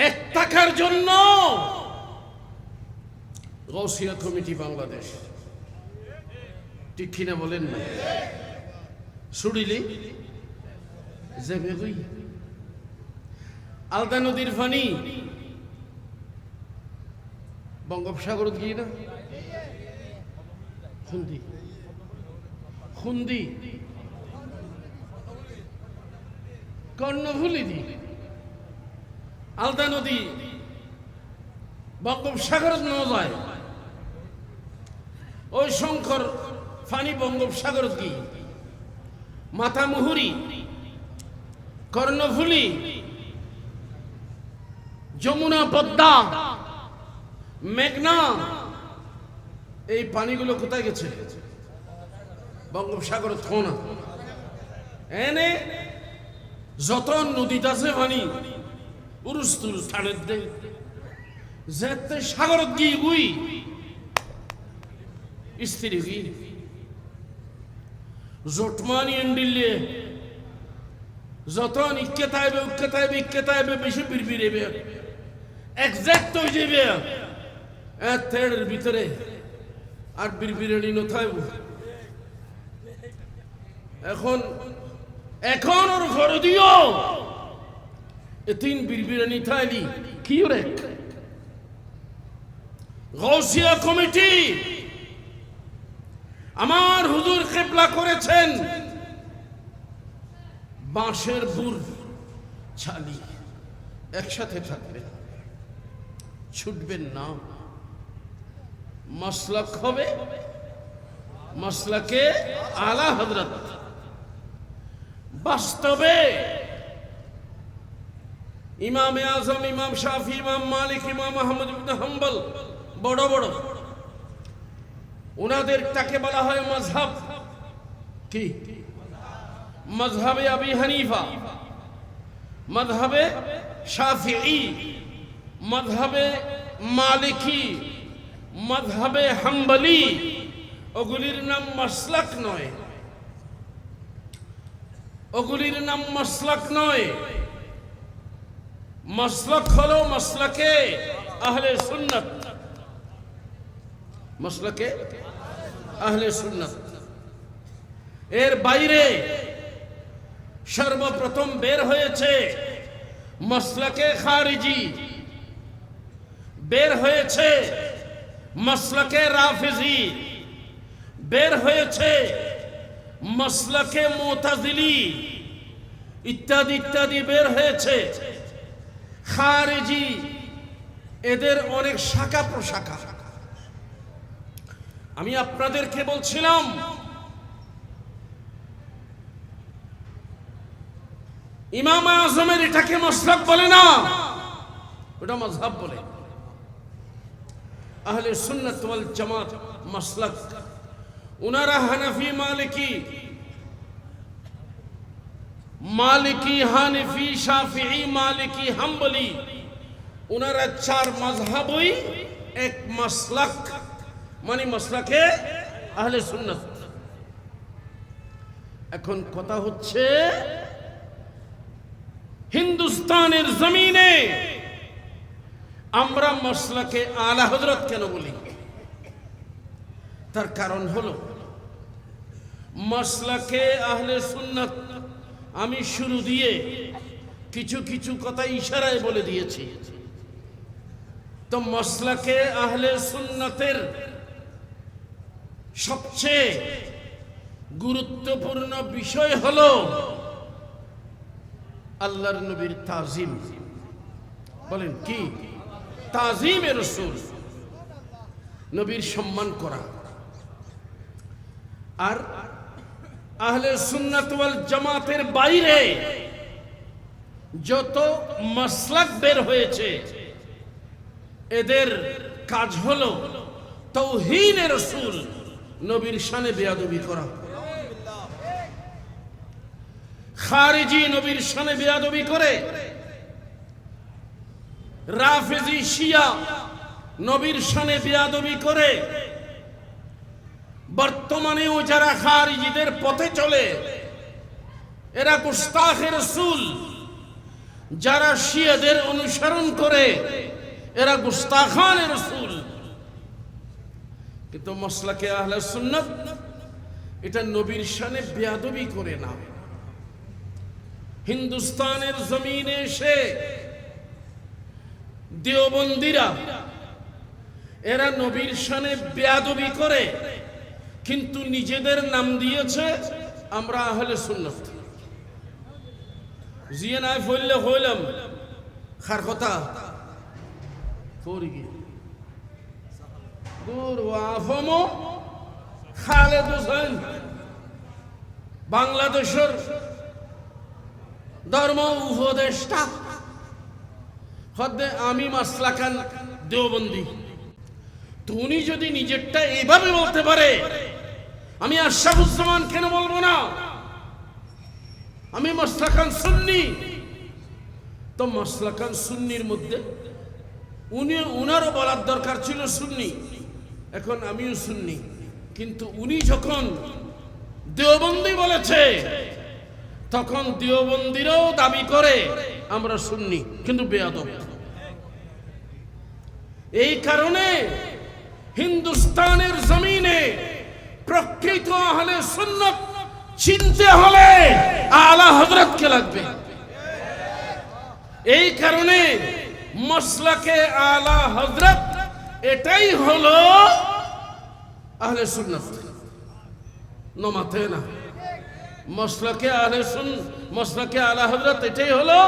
এক টাকার জন্য গৌসিয়া কমিটি বাংলাদেশ, ঠিক কিনা বলেন না? সুড়িলি যাবে কই? আলদা নদীর পানি বঙ্গোপসাগর গিয়ে না খুন্দি খুন্দি কর্ণফুলি দি আলদা নদী বঙ্গোপসাগর ন যায়, ওই শঙ্কর ফানি বঙ্গোপসাগর কি মাথামুহুরি কর্ণফুলি যমুনা পদ্মা মেঘনা, এই পানিগুলো কোথায় গেছে? বঙ্গোপসাগর থোনা। এনে যত নদীতে আছে পানি উরুস তুরুস থানের দে যেতে সাগরত গিয়ে গুই স্ত্রী গি জটমানি এন্ডিলে যত ইক্কেতাইবে উক্কেতাইবে ইক্কেতাইবে বেশি বিড়বিড়েবে এক্সাক্ট হয়ে যাবে এর ভিতরে আর বিড়বিড়ানি নথাইব। এখন এখন ওর ঘর দিও এতিন বিড়বিড়ানি থাইলি কি রে? গৌসিয়া কমিটি আমার হুজুর কিবলা করেছেন বাঁশের বুর ছালি একসাথে থাকবে, ছুটবেন না। মাসলাক হবে মাসলাকে আলা হযরত। বাস্তবে ইমামে আজম, ইমাম শাফি, ইমাম মালিক, ইমাম আহমদ ইবনে হাম্বল বড় বড়, ওনাদেরটাকে বলা হয় মাযহাব। কি মাযহাবে আবি হানিফা, মাযহাবে শাফিঈ, মাযহাবে মালিকি, মাযহাবে হাম্বলি, ওগুলির নাম মাসলাক নয়, ওগুলির নাম মাসলাক নয়। মাসলাক হলো মাসলাকে আহলে সুন্নাত, মাসলাকে আহলে সুন্নাত। এর বাইরে সর্বপ্রথম বের হয়েছে মাসলাকে খারিজি, বের হয়েছে মাসলাকে রাফিজি, বের হয়েছে মাসলাকে মুতাজিলি, ইত্যাদি ইত্যাদি বের হয়েছে। খারিজি এদের অনেক শাখা প্রশাখা। আমি আপনাদেরকে বলছিলাম ইমাম আজমের এটাকে মাসলাক বলে না, ওটা মাযহাব বলে। আহলে সুন্নাত ওয়াল জামাত মাসলাক, উনারা হানাফি মালিকি মালিকি, হানিফি, শাফিঈ, মালিকি, হাম্বলি, ওনারা চার মাযহাবই এক মাসলাক, মানে মাসলাকে আহলে সুন্নাত। এখন কথা হচ্ছে হিন্দুস্তানের জমিনে আমরা মাসলাকে আলা হযরত কেন বলি? তার কারণ হলো মাসলাকে আহলে সুন্নাত আমি শুরু দিয়ে কিছু কিছু কথা ইশারায় বলে দিয়েছি। তো মাসলাকে আহলে সুন্নাতের সবচেয়ে গুরুত্বপূর্ণ বিষয় হলো আল্লাহর নবীর তাজিম। বলেন কি? তাজিমে রাসূল, নবীর সম্মান করা। আর আহলে সুন্নাত ওয়াল জামাতের বাইরে যত মাসলাক বের হয়েছে এদের কাজ হলো তাওহীনে রাসূল, নবীর শানে বেয়াদবি করা। খারিজি নবীর শানে বেয়াদবি করে, রাফেজি শিয়া নবীর শানে বেয়াদবি করে। বর্তমানেও যারা খারিজিদের পথে চলে এরা গুস্তাখে রাসূল, যারা শিয়াদের অনুসরণ করে এরা গুস্তাখানে রাসূল। কিন্তু মাসলাকে আহলে সুন্নাত এটা নবীর শানে বেয়াদবি করে না। হিন্দুস্তানের জমিনে এসে দেওবন্দিরা এরা নবীর শানে বেয়াদবি করে, কিন্তু নিজেদের নাম দিয়েছে আমরা আহলে সুন্নাত। জিয়ে নাই ফইলে হইলাম খার কথা ফরিগি দূর ওয়াফমো খালেদ হোসেন বাংলাদেশের ধর্ম উপদেষ্টা হদ্দে আমি মাসলাকান দেওবন্দি। তো উনি যদি নিজেরটা এইভাবে বলতে পারে, আমি আশরাফুজ্জামান কেন বলবো না? আমি মাসলাকান সুন্নি। তো মাসলাকান সুন্নির মধ্যে উনারও বলার দরকার ছিল সুন্নি, এখন আমিও সুন্নি। কিন্তু উনি যখন দেওবন্দি বলেছে তখন দেওবন্দিরাও দাবি করে আমরা সুন্নি, কিন্তু বেয়াদব। এই কারণে হিন্দুস্তানের জমিনে প্রকৃত আহলে সুন্নাত চিনতে হলে আলা হযরতকে লাগবে। এই কারণে মাসলাকে আলা হযরত এটাই হলো আহলে সুন্নাত, নমাতে না। মাসলাকে আহলে সুন্নাত, মাসলাকে আলা হযরত এটাই হলো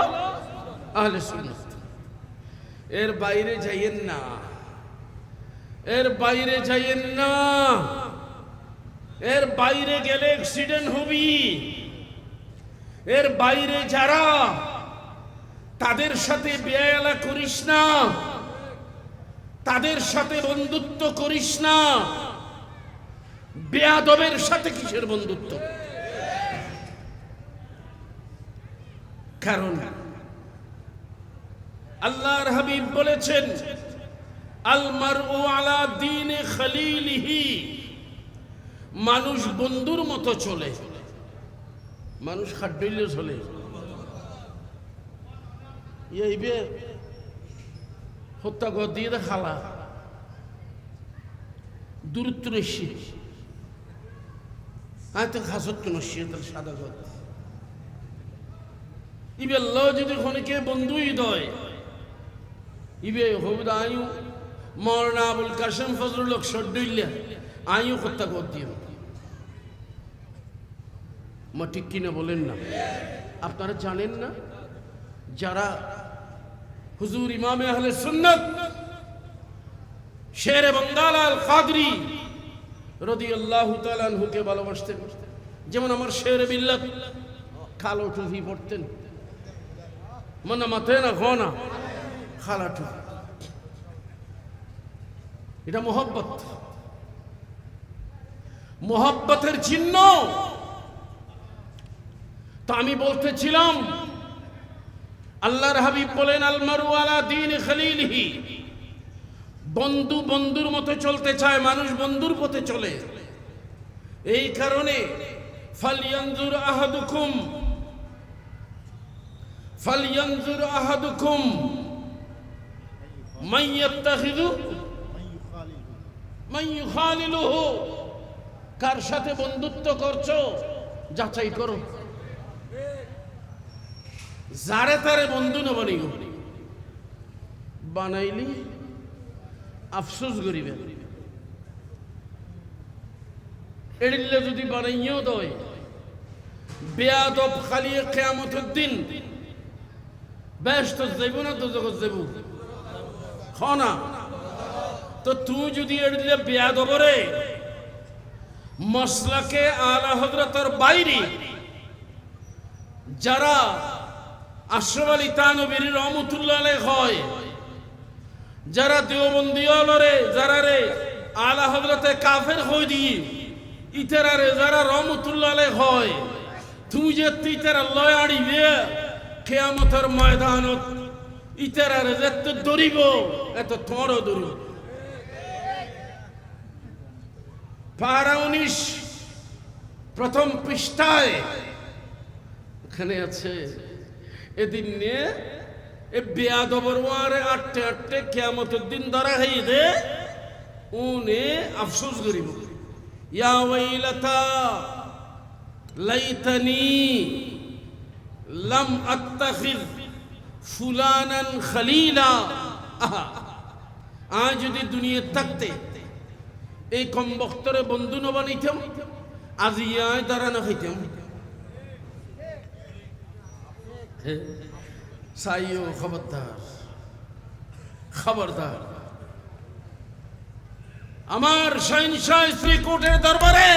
আহলে সুন্নাত। এর বাইরে যাইয়েন না, এর বাইরে যাইয়েন না। এর বাইরে গেলে অ্যাক্সিডেন্ট হবি। এর বাইরে যারা তাদের সাথে বেয়ালা করিস না, তাদের সাথে বন্ধুত্ব করিস না। বেয়াদবের সাথে কিসের বন্ধুত্ব? কারণ আল্লাহর হাবিব বলেছেন আল মারউ আলা দীনে খলিলিহি, মানুষ বন্ধুর মতো চলে, মানুষ খাদ্যইলে চলে। এইবে হত্যা ঘর দিয়ে খালা দূরত্ব নসি তো খাসত নসি তার সাদা ঘর ইবে ল যদি খনিকে বন্ধুই দয় ইবে হবিদ আয়ু মৌলানা আবুল কাসেম ফজলুল হক সড্ডইল্লা আয়ু হত্যা ঘর দিয়ে। মা ঠিক কিনা বলেন না? আপনারা জানেন না যারা হুজুর ইমামে আহলে সুন্নাত শেরে বাঙ্গাল আল কাদরি রাদিয়াল্লাহু তাআলা আনহুকে ভালোবাসতেন, যেমন আমার শেরে বিল্লাত কালো টুপি পরতেন, মানে মাথায় না ঘনা খালা টুপি। এটা মোহব্বত, মোহব্বতের চিহ্ন। তো আমি বলতেছিলাম আল্লাহর হাবিব বলেন আল মারু আলা দীন খলিলিহি, বন্ধু বন্ধুর মতো চলতে চায়, মানুষ বন্ধুর পথে চলে। এই কারণে ফালয়ানজুর আহাদুকুম মান ইয়াত্তাখিযু মান ইউখালিলুহু, কার সাথে বন্ধুত্ব করছো যাচাই করো, যারে তারে বন্ধু না বানিও, বানাইলি আফসোস করিবে। এড়িলে যদি বানাইও দয় বেয়াদব খালিয়ে কিয়ামতের দিন বেহেশত যাইব না তো জগৎ যাইব খানা। তো তুই যদি এড়িলে বেয়াদবরে মসলাকে আলা হযরতের বাইরে যারা আশরাফ আলী থানভী রহমাতুল্লাহ আলাইহি হয়, যারা দেওবন্দিয়ালরে যারা রে আলা হযরতে কাফের হই দি ইতারারে যারা রহমাতুল্লাহ আলাইহি হয়, তুই যে ইতারা লয় আড়িবে কিয়ামতের ময়দানত ইতারারে যেত দরিব এত তোরও দরিব। পারা 19 প্রথম পৃষ্ঠায় এখানে আছে এদিন নিয়ে এ বেয়াদবর ওয়ারে আটটে আটটে কিয়ামতের দিন ধরা হই দে উনে আফসোস করিব, ইয়া ওয়াইলাতা লাইতানি লাম আত্তাখিজ ফুলানান খলিলা। আজ যদি দুনিয়া থাকতে এই কম বক্তরে বন্ধু ন বানাইতাম, আজ ইয়ায় দাঁড়ানো হইতাম। সাইও খবরদার, খবরদার। আমার শাহিনশাহ শ্রী কোর্টের দরবারে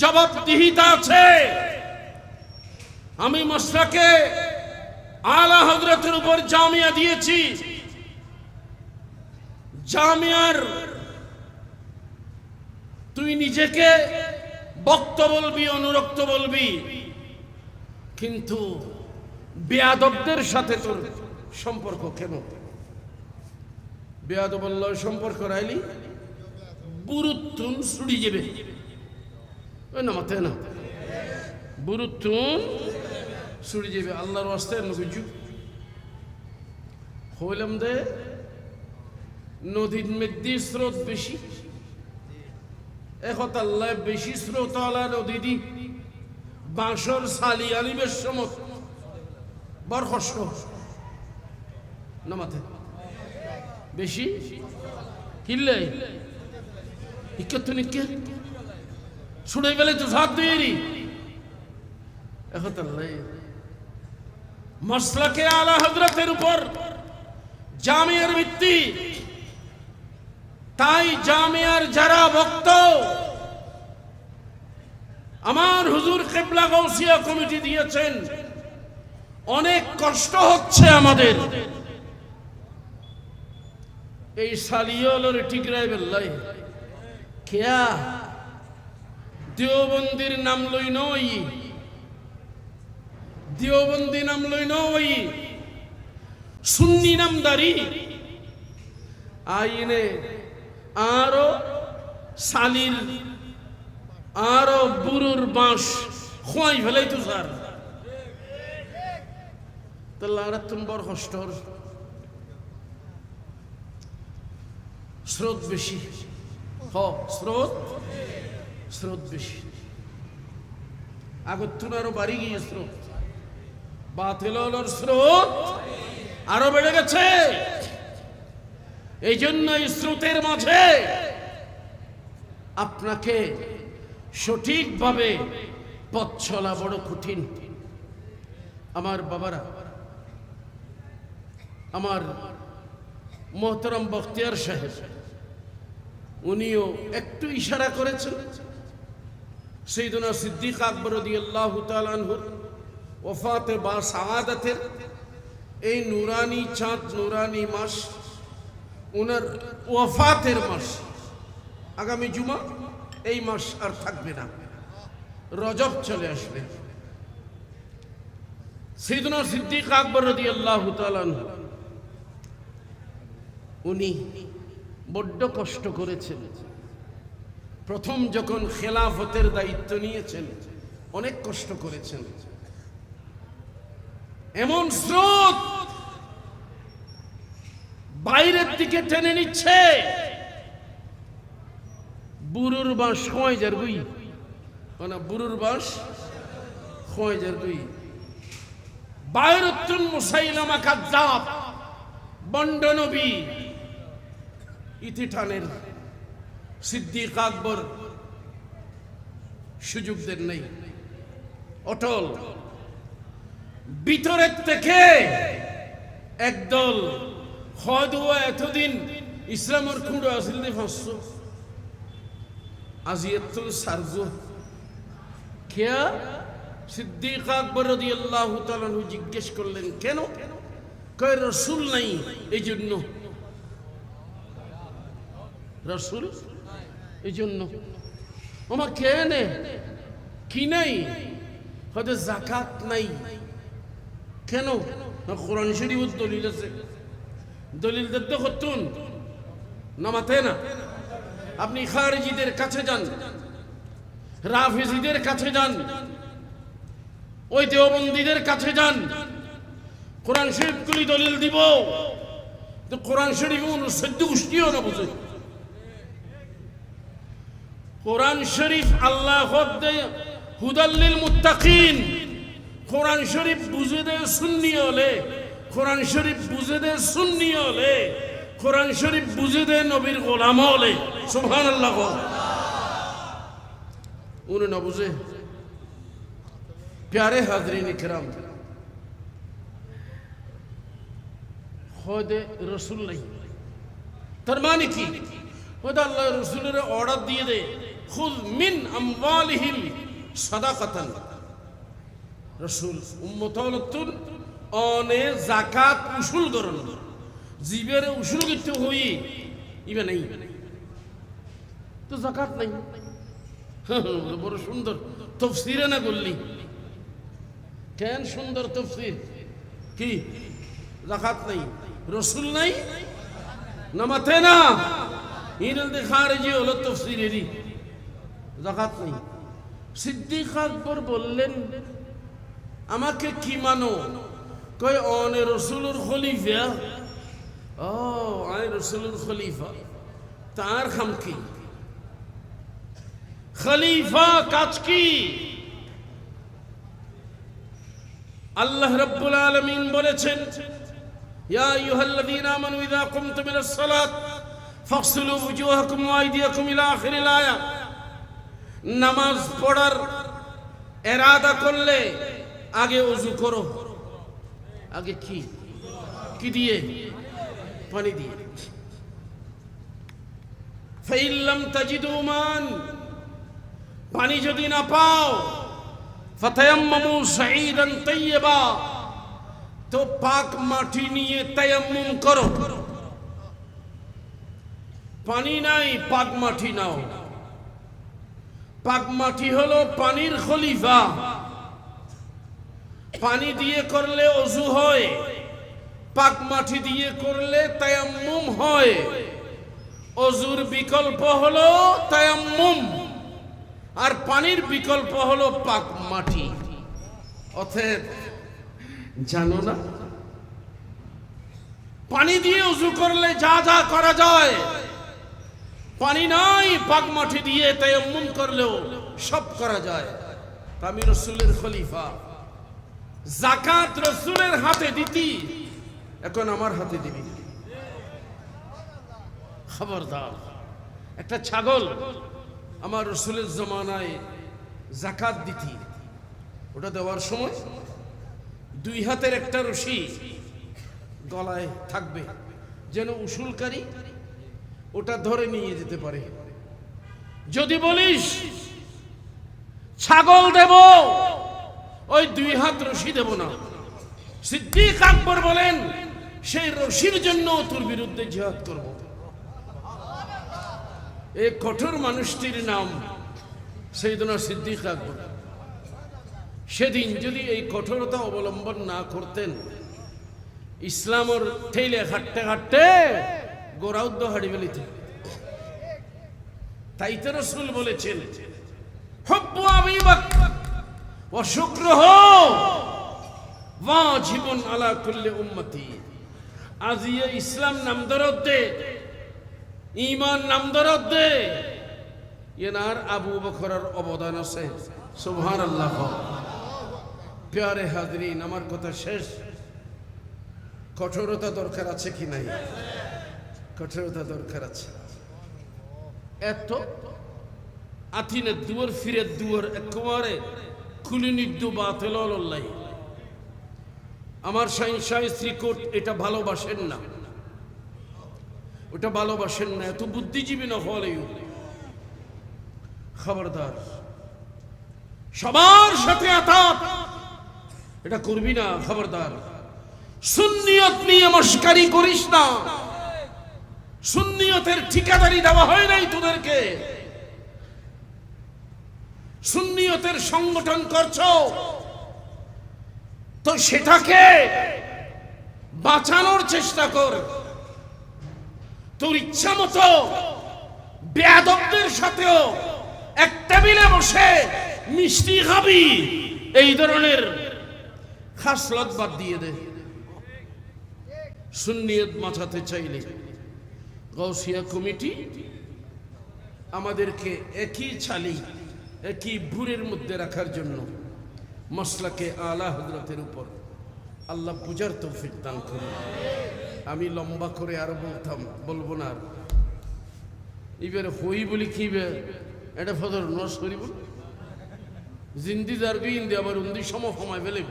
জবাবদিহিতা আছে। আমি মসলাকে আলা হযরতের উপর জামিয়া দিয়েছি, জামিয়ার তুই নিজেকে বক্ত বলবি, অনুরক্ত বলবি, কিন্তু বেয়াদবদের সাথে তোর সম্পর্ক কেন? বেয়াদবল্লাহ সম্পর্ক রাইলি বুরুত্তুন ছুড়ি যাবে না, মাথায় না বুরুত্তুন ছুড়ি যাবে। আল্লাহর ওয়াস্তে নবীজু হইলাম দে নদীর মধ্যে স্রোত বেশি, এখন আল্লাহ বেশি স্রোত আলা নদী দি বাঁশর সালি আলিবের সমত বড় কষ্ট না, মাথায় বেশি কিনলে নিকে ছুড়ে গেলে তো সাথ দিয়ে এখন মসলাকে আলা হযরতের উপর জামিয়ার ভিত্তি। তাই জামিয়ার যারা ভক্ত, আমার হুজুর কিবলা গাউসিয়া কমিটি দিয়েছেন, অনেক কষ্ট হচ্ছে আমাদের এই সালিয়লর টিকরাই বেল্লাই কেয়া দেওবন্দির নাম লই নই, দেওবন্দি নাম লই নই, সুন্নি নামদারি আইনে আরো সালির আরো বুরুর বাঁশ খোয়াই ফেলাই তো স্যার, তাহলে আর তুমি বড় কষ্ট। স্রোত বেশি, স্রোত বেশি, আগত তুন আরো বাড়ি গিয়ে স্রোত, বাতিলের স্রোত আরো বেড়ে গেছে। এই জন্য এই স্রোতের মাঝে আপনাকে সঠিকভাবে পথ চলা বড় কঠিন। আমার বাবারা, আমার মোহতরম বখতিয়ার সাহেব উনিও একটু ইশারা করেছেন সাইয়েদনা সিদ্দিক আকবর রাদিয়াল্লাহু তাআলা আনহুর ওফাতে বা সাআদাতের এই নুরানি চাঁদ, নুরানি মাস, ওনার ওফাতের মাস, আগামী জুমা এই মাস আর থাকবে না, রজব চলে আসবে। সাইয়েদনা সিদ্দিক আকবর রাদিয়াল্লাহু তাআলা উনি বড্ড কষ্ট করেছেন। প্রথম যখন খেলাফতের দায়িত্ব নিয়েছেন অনেক কষ্ট করেছেন। এমন স্রোত বাইরের দিকে টেনে নিচ্ছে, বুরুর বাঁশ খোঁয় যার গুই, মানে বুরুর বাঁশ খোঁয় যার গুই। বাইরতুন মুসাইলামা কাজ্জাব বন্ড নবী ইতি টানের সিদ্দিক আকবর সুযোগ দেন নাই, অটল। ভিতরের থেকে একদল হয়তো এতদিন ইসলামের খুঁড়ো আসিল দে ফাঁসছো আজি এত সার্জ খেয়া। সিদ্দিক আকবর রাদিয়াল্লাহু তাআলা জিজ্ঞেস করলেন কেন? কয় রাসূল নাই এই জন্য। রাসূল এই জন্য আমার কেনে কি নাই? হয়তো যাকাত নাই। কেন? না কোরআন শরীফের দলিল আছে, দলিল দেখতে হতুন নামাতে না। আপনি খারিজিদের কাছে যান, রাফিজিদের কাছে যান, ওই দেওবন্দীদের কাছে যান, কোরআন শরীফগুলি দলিল দিব। তো কোরআন শরীফ অনুচ্ছেদ গোষ্ঠীও না বুঝে। কোরআন শরীফ আল্লাহ হুদাল্লিল মুত্তাকিন। কোরআন শরীফ বুঝে দেয় সুন্নি হলে, কোরআন শরীফ বুঝে দেয় সুন্নি হলে, কোরআন শরীফ বুঝে দেয় নবীর গোলাম হলে। সুবহানাল্লাহ। উনি না বুঝে। প্যারে হাজরিন ইকরাম, হয়তো রসুল নাই, তার মানে কি? হয়তো আল্লাহ রসুলের অর্ডার দিয়ে দে খুদ মিন আমওয়ালিহিম সাদাকাতান। রসুল উম্মতালতুন অনে যাকাত উসুল করন, জীবের উসুল করতে হই ইবে নাই, তো যাকাত নাই। বড় সুন্দর তাফসীরে না বললি কেন? সুন্দর তাফসীর কি? যাকাত নাই, রসুল নাই, নামাতে না। ইনল দে খারিজি হলো তাফসীরেরই, যাকাত নাই। সিদ্দিক আকবর বললেন আমাকে কি মানো? কয় অনে রসুলের খলিফা। ও আয় রসুলের খলিফা, তার খাম কি? খলিফা কাজ কি? আল্লাহ রাব্বুল আলামিন বলেছেন ইয়া আইয়ুহাল্লাযীনা আমানু ইযা কুমতুম ইলাস সালাত ফাগসিলু ওয়ুজুহাকুম ওয়া আইদিয়াকুম ইলা আখিরিল আয়াত। নামাজ পড়ার ইরাদা করলে আগে ওযু করো। আগে কি? কি দিয়ে? পানি দিয়ে। ফাইন লাম তাজিদু মান, পানি যদি না পাও, ফাতায়াম্মামু সাঈদান তাইয়্যিবা, তো পাক মাটি নিয়ে তায়াম্মুম করো। পানি নাই, পাক মাটি নাও। পাক মাটি হলো পানির খলিফা। পানি দিয়ে করলে ওযু হয়, পাক মাটি দিয়ে করলে তায়াম্মুম হয়। ওযুর বিকল্প হলো তায়াম্মুম, আর পানির বিকল্প হলো পাক মাটি। অতএব জানো না, পানি দিয়ে ওযু করলে যা যা করা যায়, পানি নাই, পাক মাটি দিয়ে তায়াম্মুম করলেও সব করা যায়। আমি রাসূলের খলিফা, যাকাত রাসূলের হাতে দিতি, এখন আমার হাতে দিবি। খবরদার। একটা ছাগল আমার রাসূলের জামানায় যাকাত দিতি, ওটা দেওয়ার সময় দুই হাতের একটা রশি গলায় থাকবে, যেন উসুলকারী ওটা ধরে নিয়ে যেতে পারে। যদি বলিস ছাগল দেব, ওই দুই হাত রশি দেব না। সিদ্দিক আকবর বলেন সেই রশির জন্য তোর বিরুদ্ধে জিহাদ করব। এই কঠোর মানুষটির নাম সাইয়েদনা সিদ্দিক আকবর। সেদিন যদি এই কঠোরতা অবলম্বন না করতেন, ইসলামের ঠেলে হাঁটতে হাঁটতে গোড়াউদ্দ হাড়ি ফেলিতে। তাই তো রাসূল বলেছেন, হুব্বু আবি বকর ওয়া শুকরুহু ওয়াজিবুন আলা কুল্লি উম্মতি। আজ ইসলাম নাম দরদ দে, ঈমান নাম দরদ দে, এনার আবু বকরের অবদান আছে। সুবহানাল্লাহ। প্যারে হাজরিন, আমার কথা শেষ। কঠোরতা দরকার আছে কি নাই? কঠোরতা দরকার আছে। এত আথিনের দুয়ার ফিরের দুয়ার একেবারে খুলি নিদ্দু বাতিল আল্লাহ। আমার শাহ শ্রীকোট এটা ভালোবাসেন না, ওটা ভালোবাসেন না, এত বুদ্ধিজীবী না হলেও খবরদার, সবার সাথে আতাত এটা করবি না, খবরদার। সুন্নিয়ত নিয়ে মস্কারি করিস না। সুন্নিয়তের ঠিকাদারি দেওয়া হয় নাই তোদেরকে। সুন্নিয়তের সংগঠন করছো তো সেটাকে বাঁচানোর চেষ্টা কর। তোর ইচ্ছা মতো বেয়াদবদের সাথেও এক টেবিলে বসে মিষ্টি খাবি, এই ধরনের খাসলত বাদ দিয়ে দে। সুন্নিয়ত বাঁচাতে চাইলে গাউসিয়া কমিটি আমাদেরকে একই ছালি একই ভুরের মধ্যে রাখার জন্য মাসলাকে আলা হযরতের উপর আল্লাহ বুঝার তৌফিক দান করুন। আমি লম্বা করে আর বলবো না। এবার হই বলি কি এটা ফদর নস করিব জিন্দি দারবি ইন্দি আবার উন্দি সময় ফেলেব।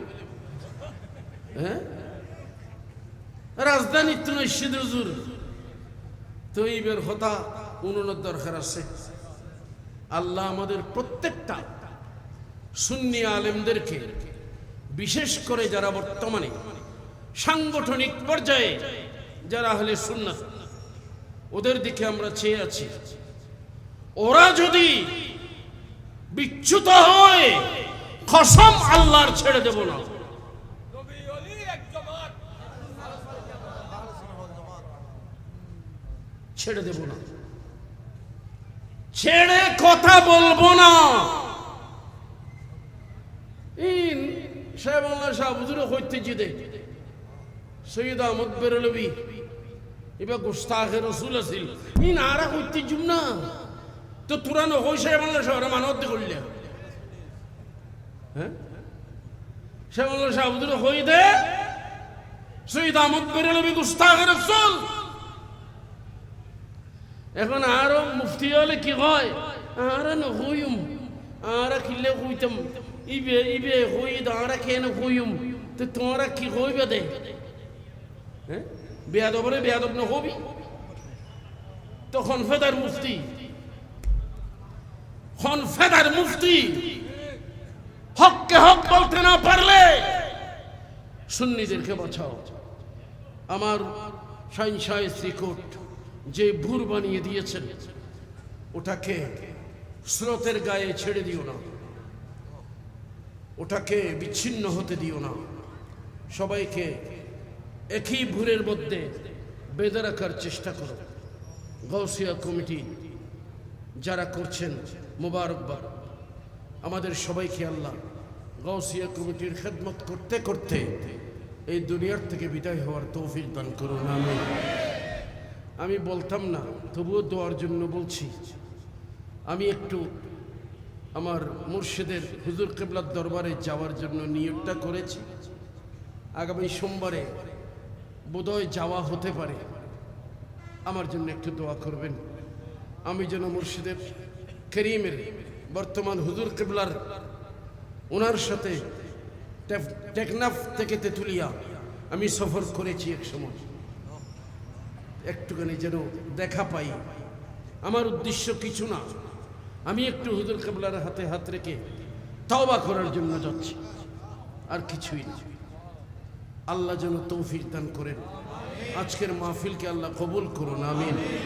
হ্যাঁ, রাজধানী তো নৈশিদ হুজুর তো এইবার হতা উন্নয়নের দরকার আছে। আল্লাহ আমাদের প্রত্যেকটা সুন্নি আলেমদেরকে, বিশেষ করে যারা বর্তমানে সাংগঠনিক পর্যায়ে যারা আহলে সুন্নাত, ওদের দিকে আমরা চেয়ে আছি। ওরা যদি বিচ্যুত হয়, কসম আল্লাহর ছেড়ে দেব না, ছেড়ে দেব না, ছেড়ে কথা বলবো না। ইন সাহেব আল্লাহ শাহ হুজুরে হইতে জিদে সৈয়দ আহমদ বেরলভী এবার গোস্তাখে রসুল আছিল। ইন আরা হইতে জুম না তো তোরা নহই সাহেব আল্লাহ শহরে মানবতে করলে। হ্যাঁ, সাহেব আল্লাহ শাহ হুজুরে হই দে সৈয়দ আহমদ বেরলভী গোস্তাখে রসুল। এখন আরো মুফতি হলে কি হয়, আর নহইম আরা কিলে হইতাম ইবে ইবে হই দাঁড়া কেন হইম তো তোমরা কি হইবে দে? হ্যাঁ, বেয়াদবরে বেয়াদব না হবি তখন ফেদার মুফতি, ফেদার মুফতি হককে হক বলতে না পারলে সুন্নিদেরকে বাঁচাও। আমার শাহ শ্রীকোট যে ভুর বানিয়ে দিয়েছেন ওটাকে স্রোতের গায়ে ছেড়ে দিও না, ওটাকে বিচ্ছিন্ন হতে দিও না। সবাইকে একই ভুরের মধ্যে বেঁধে রাখার চেষ্টা করো। গাউসিয়া কমিটি যারা করছেন মোবারকবাদ। আমাদের সবাইকে আল্লাহ গাউসিয়া কমিটির খেদমত করতে করতে এই দুনিয়ার থেকে বিদায় হওয়ার তৌফিক দান করুন। আমি বলতাম না, তবুও দোয়ার জন্য বলছি। আমি একটু আমার মুর্শিদের হুজুর কিবলার দরবারে যাওয়ার জন্য নিয়তটা করেছি। আগামী সোমবারে বোধহয় যাওয়া হতে পারে। আমার জন্য একটু দোয়া করবেন, আমি যেন মুর্শিদের করিমের বর্তমান হুজুর কিবলার ওনার সাথে টেকনাফ থেকে তেতুলিয়া আমি সফর করেছি এক সময়, একটুখানি যেন দেখা পাই। আমার উদ্দেশ্য কিছু না, আমি একটু হুজুর কিবলার হাতে হাত রেখে তওবা করার জন্য যাচ্ছি, আর কিছুই না। আল্লাহ যেন তৌফিক দান করেন। আজকের মাহফিলকে আল্লাহ কবুল করুন, আমিন।